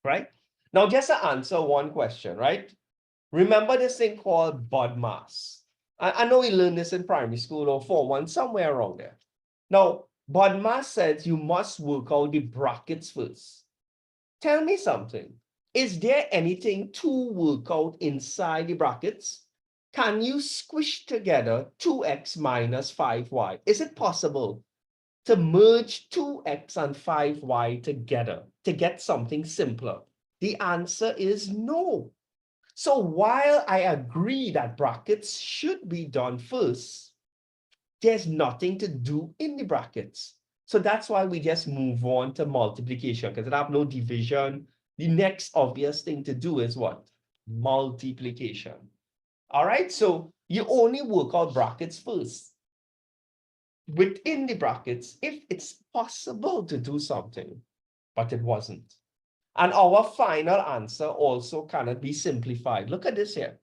Right? Now, just to answer one question, right? Remember this thing called BODMAS. I know we learned this in primary school or Form 1, somewhere around there. Now, BODMAS says you must work out the brackets first. Tell me something. Is there anything to work out inside the brackets? Can you squish together 2x minus 5y? Is it possible to merge 2x and 5y together to get something simpler? The answer is no. So while I agree that brackets should be done first, there's nothing to do in the brackets. So that's why we just move on to multiplication, because it have no division. The next obvious thing to do is what? Multiplication. All right, so you only work out brackets first. Within the brackets, if it's possible to do something, but it wasn't. And our final answer also cannot be simplified. Look at this here.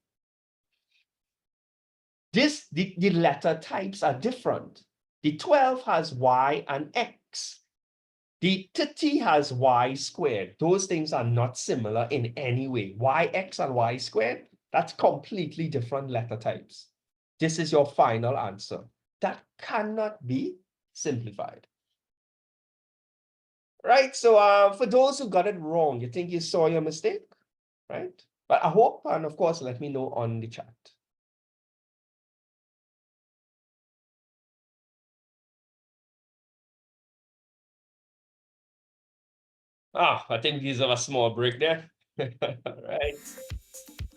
The letter types are different. The 12 has Y and X. The 30 has Y squared. Those things are not similar in any way. YX and Y squared, that's completely different letter types. This is your final answer. That cannot be simplified. Right, so for those who got it wrong, you think you saw your mistake, right? But I hope, and of course, let me know on the chat. I think these are a small break there. Right.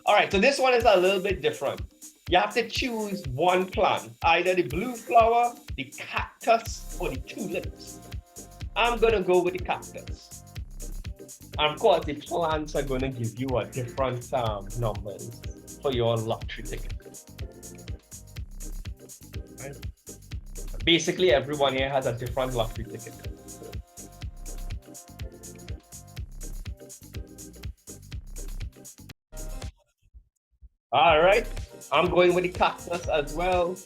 All right, so this one is a little bit different. You have to choose one plant, either the blue flower, the cactus, or the tulips. I'm gonna go with the cactus. And of course, the plants are gonna give you a different numbers for your lottery ticket. Right? Basically, everyone here has a different lottery ticket. All right, I'm going with the cactus as well.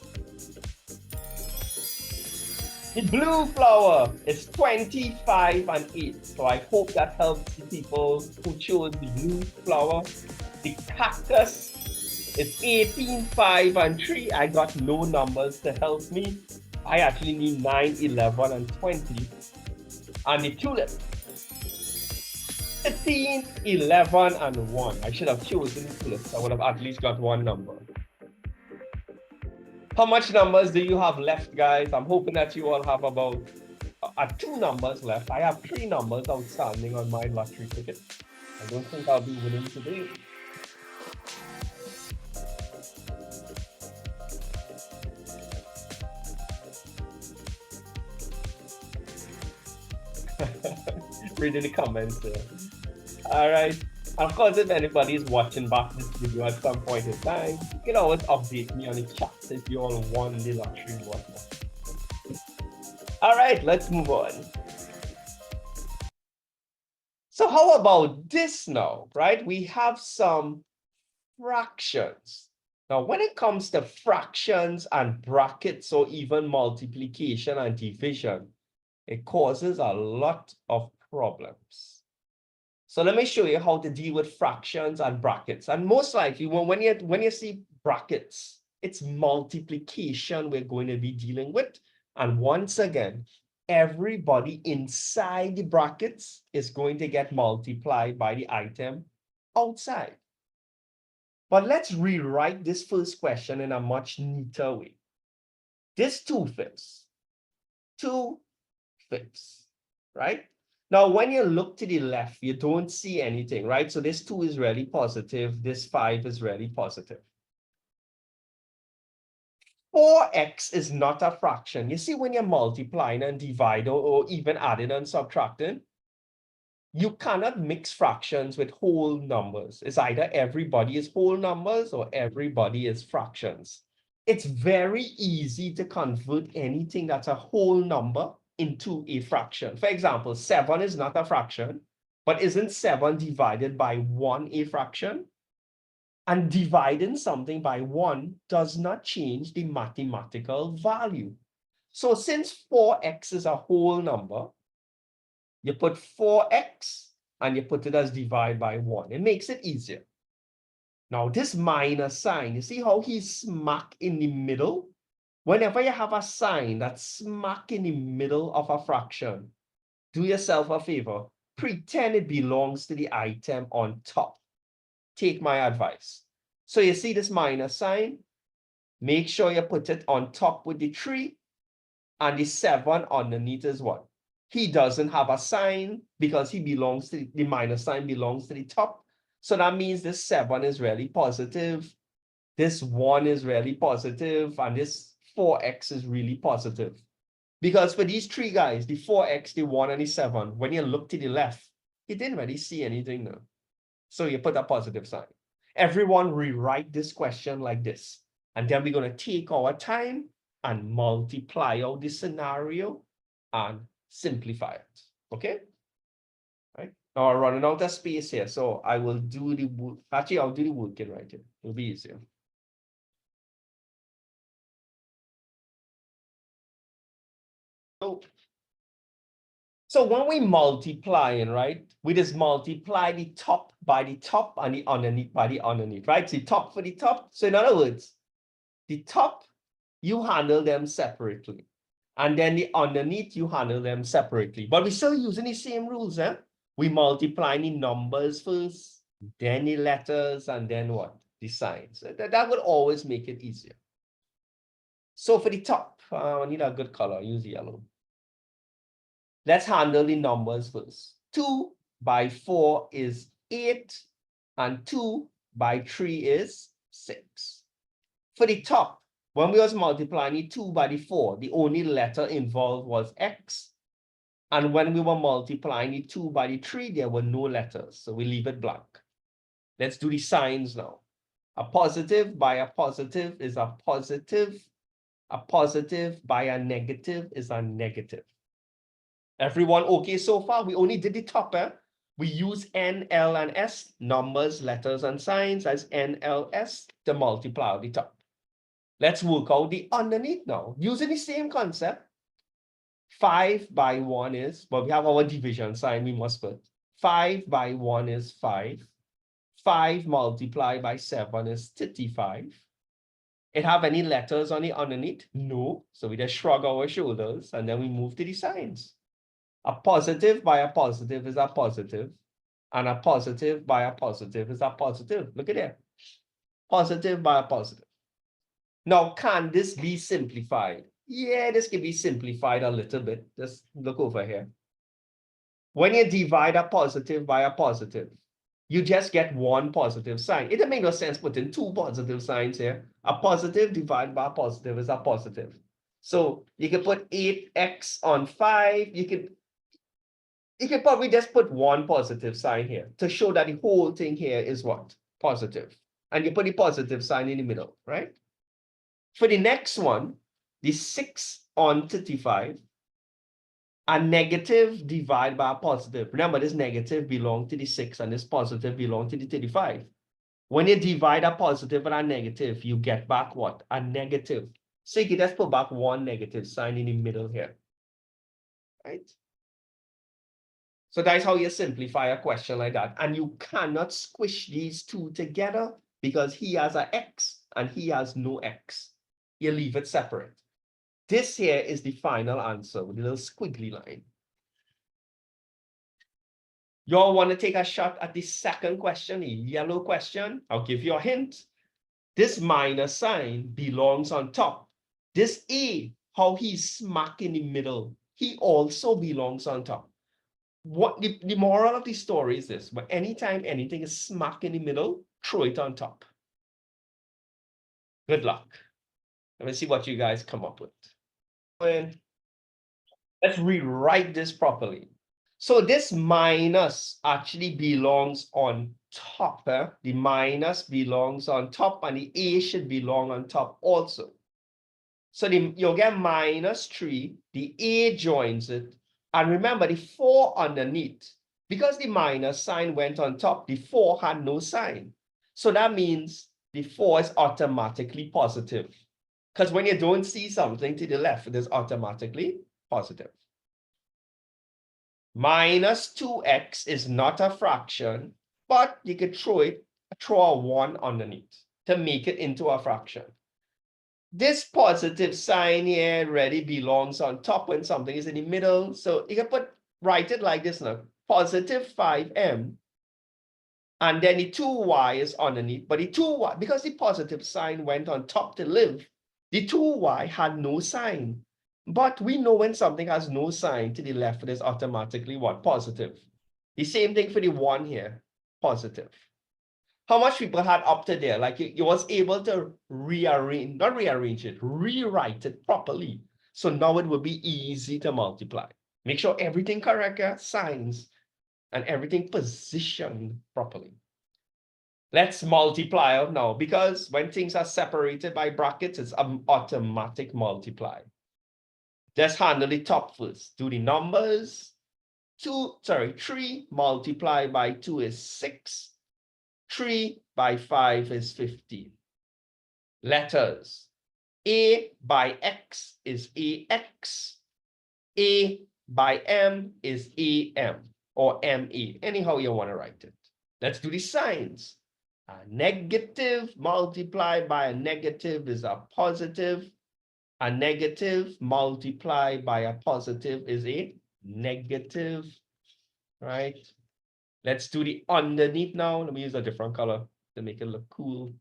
The blue flower is 25 and 8. So I hope that helps the people who chose the blue flower. The cactus is 18, 5 and 3. I got no numbers to help me. I actually need 9, 11 and 20. And the tulip, 15, 11 and 1. I should have chosen the tulips. I would have at least got one number. How much numbers do you have left, guys? I'm hoping that you all have about 2 numbers left. I have 3 numbers outstanding on my lottery ticket. I don't think I'll be winning today. Read in the comments there. All right. Of course, if anybody is watching back this video at some point in time, you can always update me on the chat if you all won the lottery and whatnot. All right, let's move on. So how about this now, right? We have some fractions. Now, when it comes to fractions and brackets or even multiplication and division, it causes a lot of problems. So let me show you how to deal with fractions and brackets. And most likely, when you see brackets, it's multiplication we're going to be dealing with. And once again, everybody inside the brackets is going to get multiplied by the item outside. But let's rewrite this first question in a much neater way. This 2/5, 2/5, right? Now, when you look to the left, you don't see anything, right? So this 2 is really positive. This 5 is really positive. 4x is not a fraction. You see, when you're multiplying and dividing or even adding and subtracting, you cannot mix fractions with whole numbers. It's either everybody is whole numbers or everybody is fractions. It's very easy to convert anything that's a whole number into a fraction. For example, 7 is not a fraction, but isn't 7 divided by 1 a fraction? And dividing something by 1 does not change the mathematical value. So since 4x is a whole number, you put 4x and you put it as divided by 1. It makes it easier. Now, this minus sign, you see how he's smack in the middle? Whenever you have a sign that's smack in the middle of a fraction, do yourself a favor. Pretend it belongs to the item on top. Take my advice. So you see this minus sign? Make sure you put it on top with the 3, and the 7 underneath is what? He doesn't have a sign because he belongs to the minus sign belongs to the top. So that means this 7 is really positive. This 1 is really positive, and this 4x is really positive. Because for these 3 guys, the 4x, the 1, and the 7, when you look to the left, you didn't really see anything now. So you put a positive sign. Everyone rewrite this question like this. And then we're going to take our time and multiply out this scenario and simplify it. Okay? Right? Now I'm running out of space here, so I will do the work. Actually, I'll do the working right here. It'll be easier. So when we multiplying, right, we just multiply the top by the top and the underneath by the underneath, right? So the top for the top. So in other words, the top, you handle them separately. And then the underneath, you handle them separately. But we're still using the same rules, eh? We multiply the numbers first, then the letters, and then what? The signs. That would always make it easier. So for the top, I need a good color, use yellow. Let's handle the numbers first. 2 by 4 is 8, and 2 by 3 is 6. For the top, when we was multiplying the 2 by the 4, the only letter involved was x. And when we were multiplying the 2 by the 3, there were no letters, so we leave it blank. Let's do the signs now. A positive by a positive is a positive. A positive by a negative is a negative. Everyone okay so far? We only did the top, eh? We use N, L, and S, numbers, letters, and signs as N, L, S to multiply the top. Let's work out the underneath now, using the same concept. 5 by 1 is, but we have our division sign we must put. 5 by 1 is 5. 5 multiplied by 7 is 35. It have any letters on the underneath? No. So we just shrug our shoulders and then we move to the signs. A positive by a positive is a positive, and a positive by a positive is a positive. Look at it. Positive by a positive. Now, can this be simplified? Yeah, this can be simplified a little bit. Just look over here. When you divide a positive by a positive, you just get one positive sign. It doesn't make no sense putting 2 positive signs here. A positive divided by a positive is a positive. So you can put 8x on 5. You can probably just put 1 positive sign here to show that the whole thing here is what? Positive. And you put the positive sign in the middle, right? For the next one, the 6 on 35, a negative divided by a positive. Remember, this negative belongs to the 6 and this positive belongs to the 35. When you divide a positive and a negative, you get back what? A negative. So you can just put back one negative sign in the middle here, right? So that's how you simplify a question like that. And you cannot squish these two together because he has an X and he has no X. You leave it separate. This here is the final answer with a little squiggly line. You all want to take a shot at the second question, the yellow question? I'll give you a hint. This minus sign belongs on top. This A, how he's smack in the middle, he also belongs on top. What the moral of the story is this: but anytime anything is smack in the middle, throw it on top. Good luck. Let me see what you guys come up with. Let's rewrite this properly. So this minus actually belongs on top. The minus belongs on top, and the A should belong on top also. So you'll get -3, the A joins it. And remember the 4 underneath, because the minus sign went on top, the 4 had no sign. So that means the 4 is automatically positive. Because when you don't see something to the left, it is automatically positive. -2x is not a fraction, but you could throw a 1 underneath to make it into a fraction. This positive sign here already belongs on top when something is in the middle. So you can write it like this now. Positive 5m. And then the 2y is underneath. But the 2y, because the positive sign went on top to live, the 2y had no sign. But we know when something has no sign to the left, it is automatically what? Positive. The same thing for the 1 here. Positive. How much people had up to there? Like you was able to rearrange, not rearrange it, rewrite it properly. So now it will be easy to multiply. Make sure everything correct, signs, and everything positioned properly. Let's multiply out now, because when things are separated by brackets, it's an automatic multiply. Let's handle the top first. Do the numbers. 3 multiplied by 2 is 6. 3 by 5 is 15. Letters. A by X is AX. A by M is AM or MA. Anyhow you want to write it. Let's do the signs. A negative multiplied by a negative is a positive. A negative multiplied by a positive is a negative, right? Let's do the underneath now. Let me use a different color to make it look cool.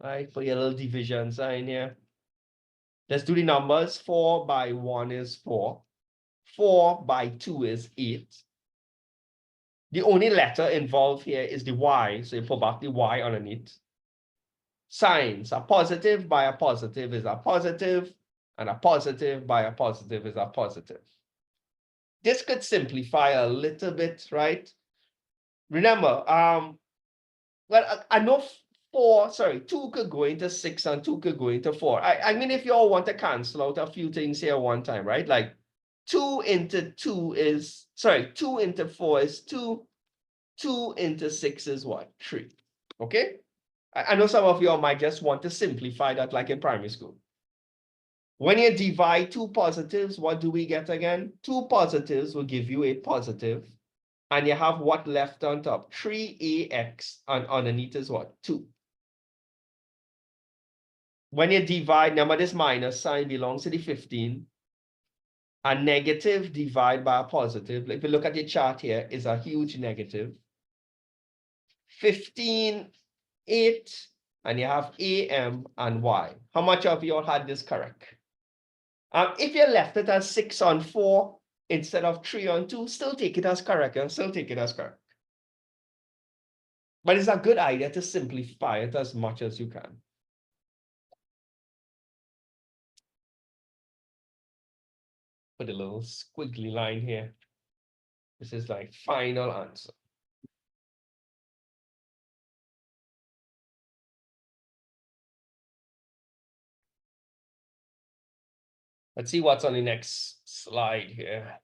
All right, for your little division sign here. Let's do the numbers. 4 by 1 is 4. 4 by 2 is 8. The only letter involved here is the Y, so you put back the Y underneath. Signs. A positive by a positive is a positive, and a positive by a positive is a positive. This could simplify a little bit, right? Remember, well, I know 2 could go into 6 and 2 could go into 4. I mean, if you all want to cancel out a few things here one time, right? Like 2 into 2 is, 2 into 4 is 2. 2 into 6 is what? 3. Okay? I know some of you all might just want to simplify that like in primary school. When you divide 2 positives, what do we get again? 2 positives will give you a positive. And you have what left on top? 3ax, and underneath is what? 2. When you divide, remember this minus sign belongs to the 15. A negative divided by a positive, if you look at the chart here, is a huge negative. 15, 8, and you have AM and Y. How much of you all had this correct? If you left it as 6 on 4, instead of 3 on 2, still take it as correct and still take it as correct. But it's a good idea to simplify it as much as you can. Put a little squiggly line here. This is like final answer. Let's see what's on the next slide here.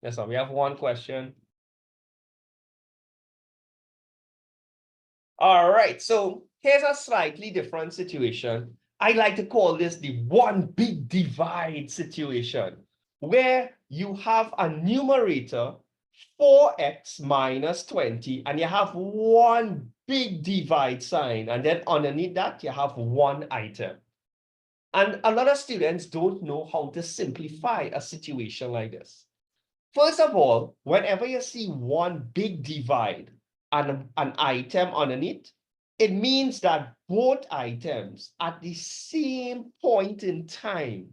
Yes, we have one question. All right, so here's a slightly different situation. I like to call this the one big divide situation, where you have a numerator 4x minus 20, and you have one big divide sign, and then underneath that, you have one item. And a lot of students don't know how to simplify a situation like this. First of all, whenever you see one big divide and an item underneath, it means that both items at the same point in time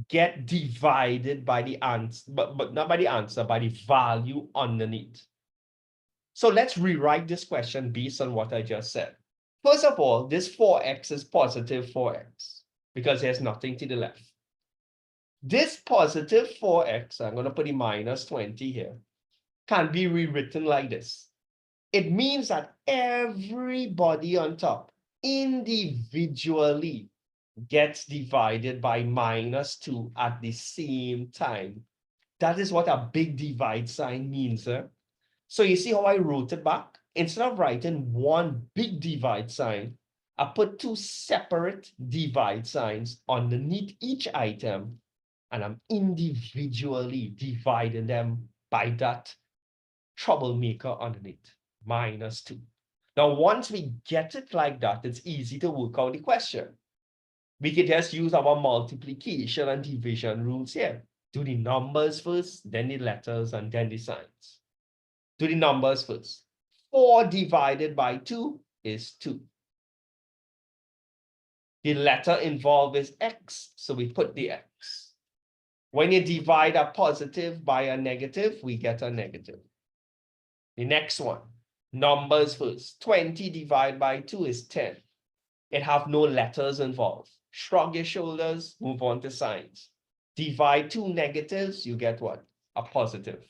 get divided by the answer, but not by the answer, by the value underneath. So let's rewrite this question based on what I just said. First of all, this 4x is positive 4x because there's nothing to the left. This positive 4x, I'm going to put the minus 20 here, can be rewritten like this. It means that everybody on top individually gets divided by minus 2 at the same time. That is what a big divide sign means. So you see how I wrote it back? Instead of writing one big divide sign, I put two separate divide signs underneath each item, and I'm individually dividing them by that troublemaker underneath, minus 2. Now, once we get it like that, it's easy to work out the question. We can just use our multiplication and division rules here. Do the numbers first, then the letters, and then the signs. Do the numbers first. 4 divided by 2 is 2. The letter involved is x, so we put the x. When you divide a positive by a negative, we get a negative. The next one, numbers first. 20 divided by 2 is 10. It have no letters involved. Shrug your shoulders, move on to signs. Divide two negatives, you get what? A positive.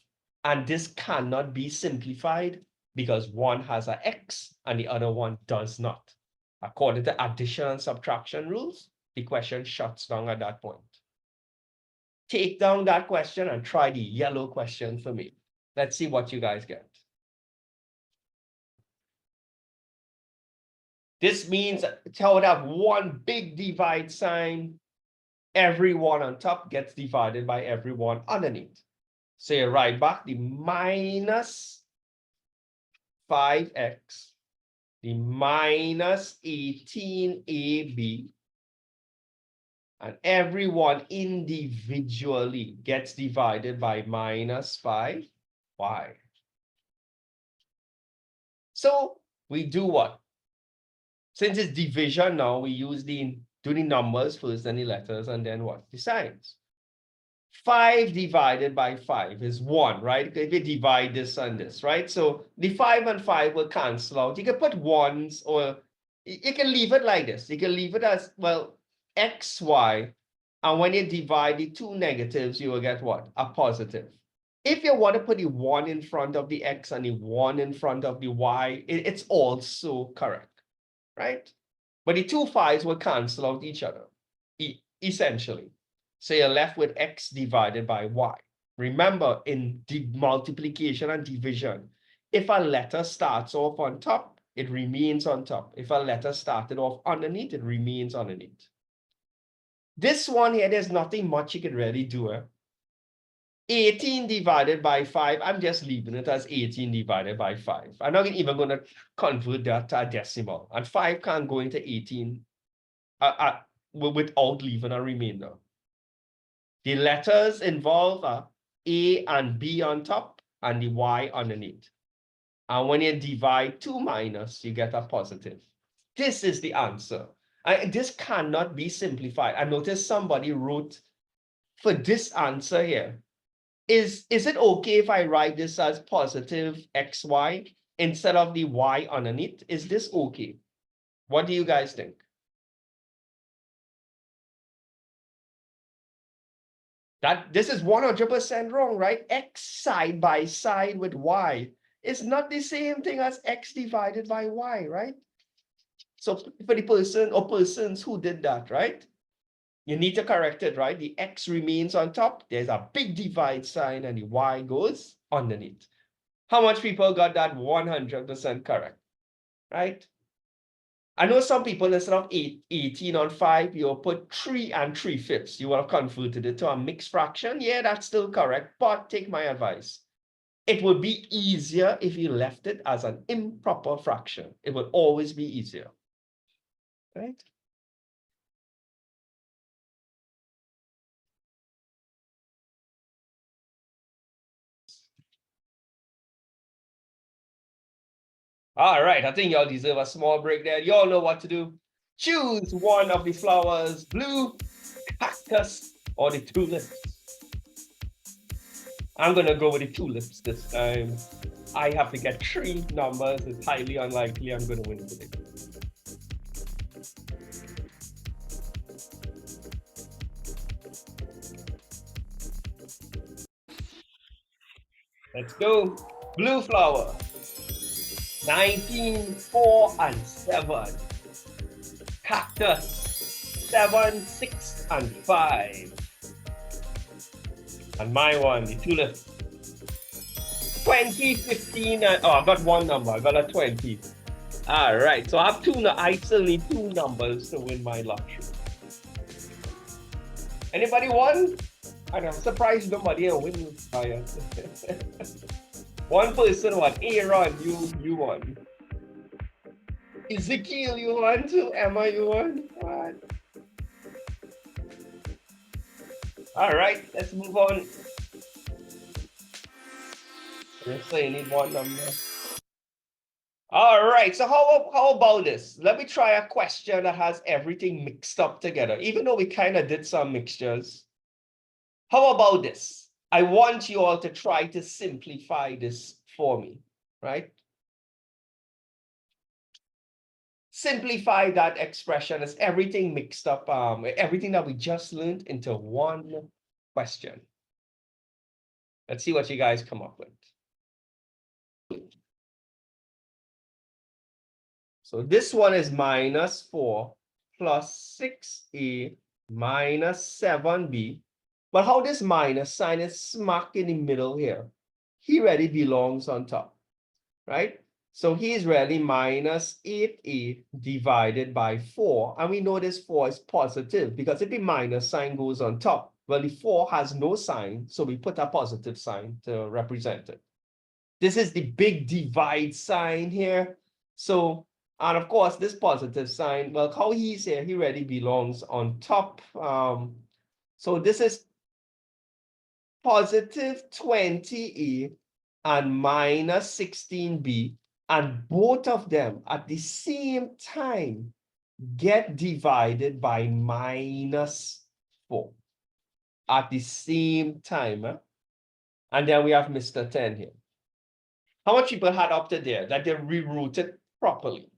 And this cannot be simplified because one has an x and the other one does not. According to addition and subtraction rules, the question shuts down at that point. Take down that question and try the yellow question for me. Let's see what you guys get. This means I would have one big divide sign. Everyone on top gets divided by everyone underneath. So you write back the minus 5x, the minus 18ab, and everyone individually gets divided by minus 5y. So we do what? Since it's division now, we use do the numbers first, then the letters, and then what? The signs. 5 divided by 5 is 1, right? If you divide this and this, right? So the 5 and 5 will cancel out. You can put ones, or you can leave it like this. You can leave it as, well, x, y. And when you divide the two negatives, you will get what? A positive. If you want to put the 1 in front of the x and the 1 in front of the y, it's also correct. Right? But the two 5s will cancel out each other, essentially. So you're left with x divided by y. Remember, in the multiplication and division, if a letter starts off on top, it remains on top. If a letter started off underneath, it remains underneath. This one here, there's nothing much you can really do. 18 divided by 5, I'm just leaving it as 18 divided by 5. I'm not even going to convert that to a decimal. And 5 can't go into 18 without leaving a remainder. The letters involved are A and B on top and the Y underneath. And when you divide 2 minus, you get a positive. This is the answer. And this cannot be simplified. I noticed somebody wrote for this answer here. Is it okay if I write this as positive xy instead of the y underneath? Is this okay? What do you guys think? This is 100% wrong, right? X side by side with y is not the same thing as x divided by y, right? So for the person or persons who did that, right? You need to correct it, right? The x remains on top. There's a big divide sign and the y goes underneath. How much people got that 100% correct? right? I know some people, instead of 18 on 5, you'll put 3 and 3/5. You will have converted it to a mixed fraction. Yeah, that's still correct, but take my advice. It would be easier if you left it as an improper fraction. It would always be easier, right? All right, I think y'all deserve a small break there. Y'all know what to do. Choose one of the flowers, blue, cactus, or the tulips. I'm gonna go with the tulips this time. I have to get 3 numbers. It's highly unlikely I'm gonna win today. Let's go. Blue flower. 19, 4, and 7. Cactus. 7, 6, and 5. And my one, the tulip. 20, 15, and oh, I've got one number. I've got a 20. All right. So I have I still need 2 numbers to win my lottery. Anybody won? I'm surprised nobody will win. One person won. Aaron, you won. Ezekiel, you won too. Emma, you won. What? All right, let's move on. Let's say you need one number. All right, so how about this? Let me try a question that has everything mixed up together, even though we kind of did some mixtures. How about this? I want you all to try to simplify this for me, right? Simplify that expression as everything mixed up, everything that we just learned into one question. Let's see what you guys come up with. So this one is -4 plus 6a minus 7b. But how this minus sign is smack in the middle here? He really belongs on top, right? So he's really minus 8a divided by 4. And we know this 4 is positive because if the minus sign goes on top, well, the 4 has no sign, so we put a positive sign to represent it. This is the big divide sign here. So, and of course, this positive sign, well, how he's here, he really belongs on top. So this is positive 20a and minus 16b, and both of them at the same time get divided by -4 at the same time. And then we have Mr. 10 here. How much people had up to there that they rewrote it properly?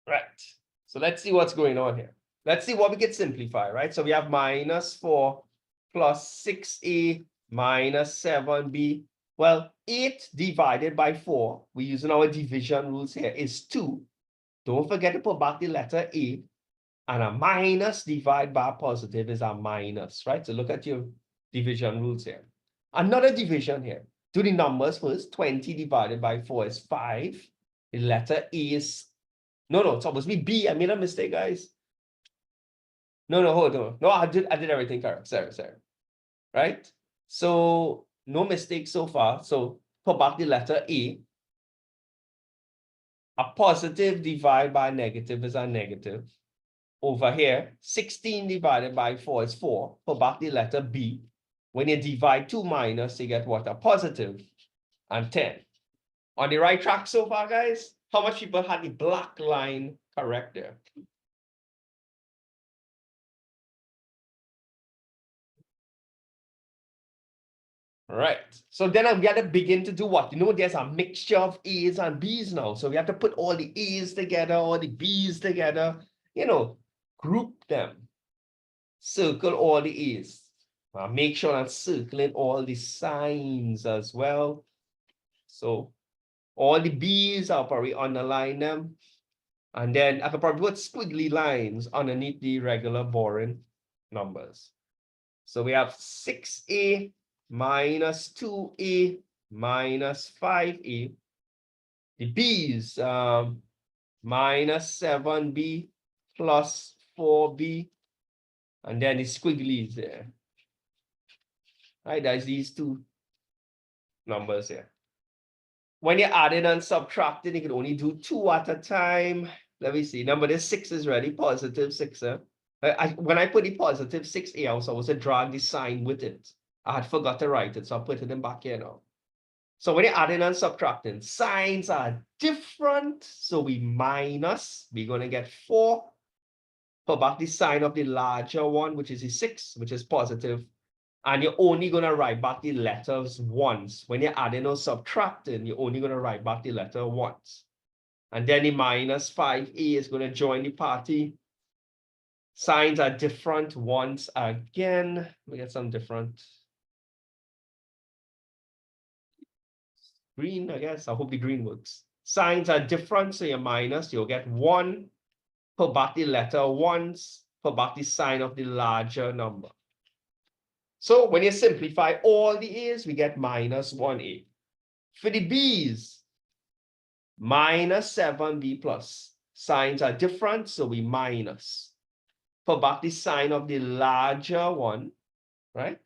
Right. So let's see what's going on here. Let's see what we can simplify, right? So we have -4 plus 6a minus 7b. Well, 8 divided by 4, we're using our division rules here, is 2. Don't forget to put back the letter a. And a minus divided by a positive is a minus, right? So look at your division rules here. Another division here. Do the numbers first. 20 divided by 4 is 5. The letter A is... No, it's supposed to be B. I made a mistake, guys. No, hold on. No, I did everything correct. Sorry. Right? So no mistake so far. So put back the letter A. A positive divided by a negative is a negative. Over here, 16 divided by 4 is 4. Put back the letter B. When you divide 2 minus, you get what? A positive and 10. On the right track so far, guys? How much people had the black line correct there? Right. So then we got to begin to do what? There's a mixture of A's and B's now. So we have to put all the A's together, all the B's together, group them. Circle all the A's. Make sure I'm circling all the signs as well. So all the B's, I'll probably underline them. And then I could probably put squiggly lines underneath the regular boring numbers. So we have 6a minus 2a minus 5a. The b's minus 7b plus 4b. And then the squigglies there. Right, that's these two numbers here. When you're adding and subtracting, you can only do two at a time. Let me see. Number this 6 is ready, positive 6. When I put the positive 6a, I was supposed to drag the sign with it. I had forgot to write it, so I put it in back here now. So when you're adding and subtracting, signs are different. So we're going to get 4. Put back the sign of the larger one, which is the 6, which is positive. And you're only going to write back the letters once. When you're adding or subtracting, you're only going to write back the letter once. And then the minus 5a is going to join the party. Signs are different once again. We get some different green, I guess. I hope the green works. Signs are different, so your minus, you'll get 1. Put back the letter once. Put back the sign of the larger number. So when you simplify all the a's, we get minus 1a. For the b's, minus 7b plus. Signs are different, so we minus. Put back the sign of the larger one, right?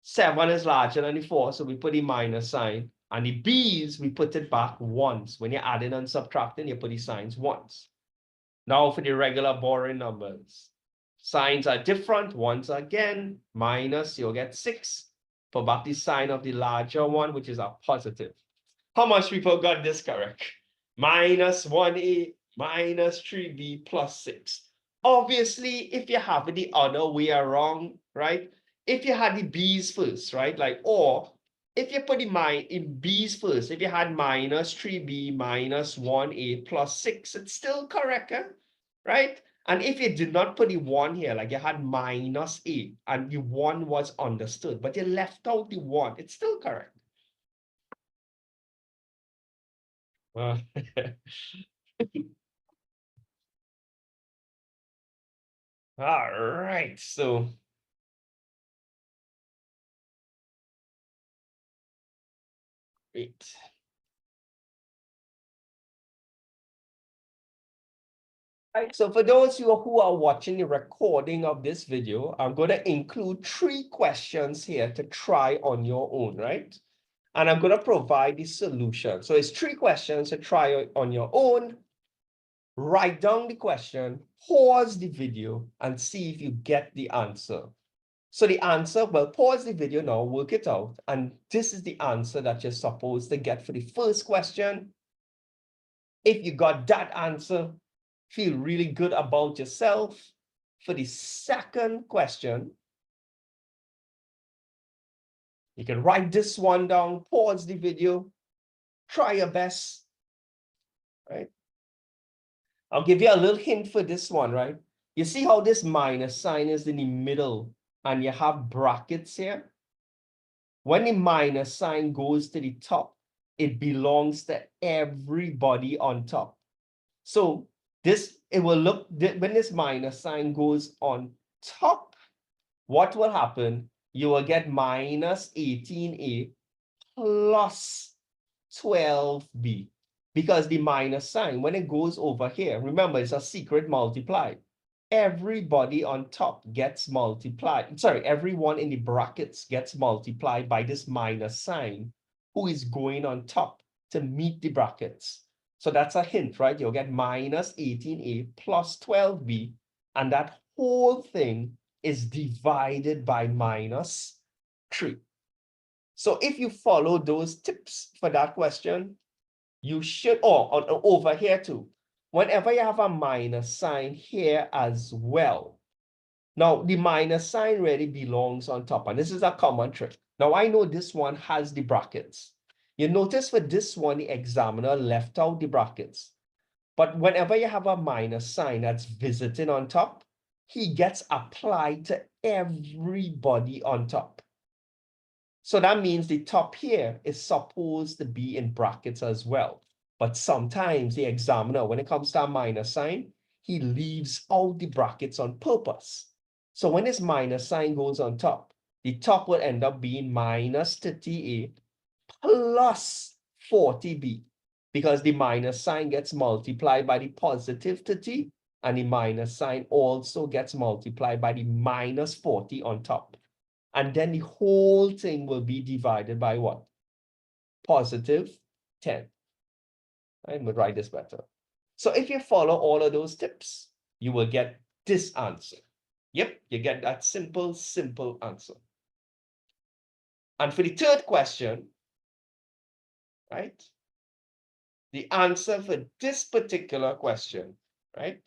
7 is larger than the 4, so we put the minus sign. And the b's, we put it back once. When you're adding and subtracting, you put the signs once. Now for the regular boring numbers. Signs are different. Once again, minus, you'll get 6. Put back the sign of the larger one, which is a positive. How much people got this correct? Minus 1a minus 3b plus 6. Obviously, if you have it the other way around, right? If you had the b's first, right? Like, or if you put the in b's first, if you had minus 3b minus 1a plus 6, it's still correct, right? And if you did not put the 1 here, like you had minus a, and the 1 was understood, but you left out the 1, it's still correct. All right, so great. Right, so for those who are watching the recording of this video, I'm going to include 3 questions here to try on your own, right? And I'm going to provide the solution. So it's 3 questions to try on your own. Write down the question, pause the video, and see if you get the answer. So the answer, well, pause the video now, work it out. And this is the answer that you're supposed to get for the first question. If you got that answer, feel really good about yourself. For the second question, you can write this one down, pause the video, try your best, right? I'll give you a little hint for this one, right? You see how this minus sign is in the middle and you have brackets here? When the minus sign goes to the top, it belongs to everybody on top. So it will look, when this minus sign goes on top, what will happen? You will get minus 18a plus 12b. Because the minus sign, when it goes over here, remember, it's a secret multiply. Everybody on top gets multiplied. Sorry, everyone in the brackets gets multiplied by this minus sign who is going on top to meet the brackets. So that's a hint, right? You'll get minus 18a plus 12b, and that whole thing is divided by minus 3. So if you follow those tips for that question, you should, over here too, whenever you have a minus sign here as well. Now, the minus sign really belongs on top, and this is a common trick. Now, I know this one has the brackets. You notice for this one, the examiner left out the brackets. But whenever you have a minus sign that's visiting on top, he gets applied to everybody on top. So that means the top here is supposed to be in brackets as well. But sometimes the examiner, when it comes to a minus sign, he leaves out the brackets on purpose. So when this minus sign goes on top, the top will end up being minus 38 plus 40b, because the minus sign gets multiplied by the positive 30, and the minus sign also gets multiplied by the minus 40 on top. And then the whole thing will be divided by what? Positive 10. I'm going to write this better. So if you follow all of those tips, you will get this answer. Yep, you get that simple answer. And for the third question, right? The answer for this particular question, right?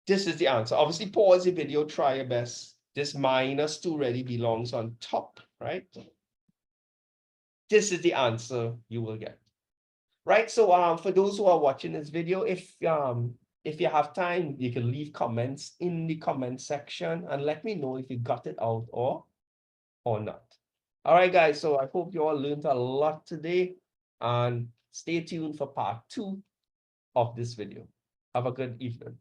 This is the answer. Obviously, pause the video, try your best. This minus 2 really belongs on top, right? This is the answer you will get. Right? So for those who are watching this video, if you have time, you can leave comments in the comment section and let me know if you got it out or not. All right, guys. So I hope you all learned a lot today, and stay tuned for part 2 of this video. Have a good evening.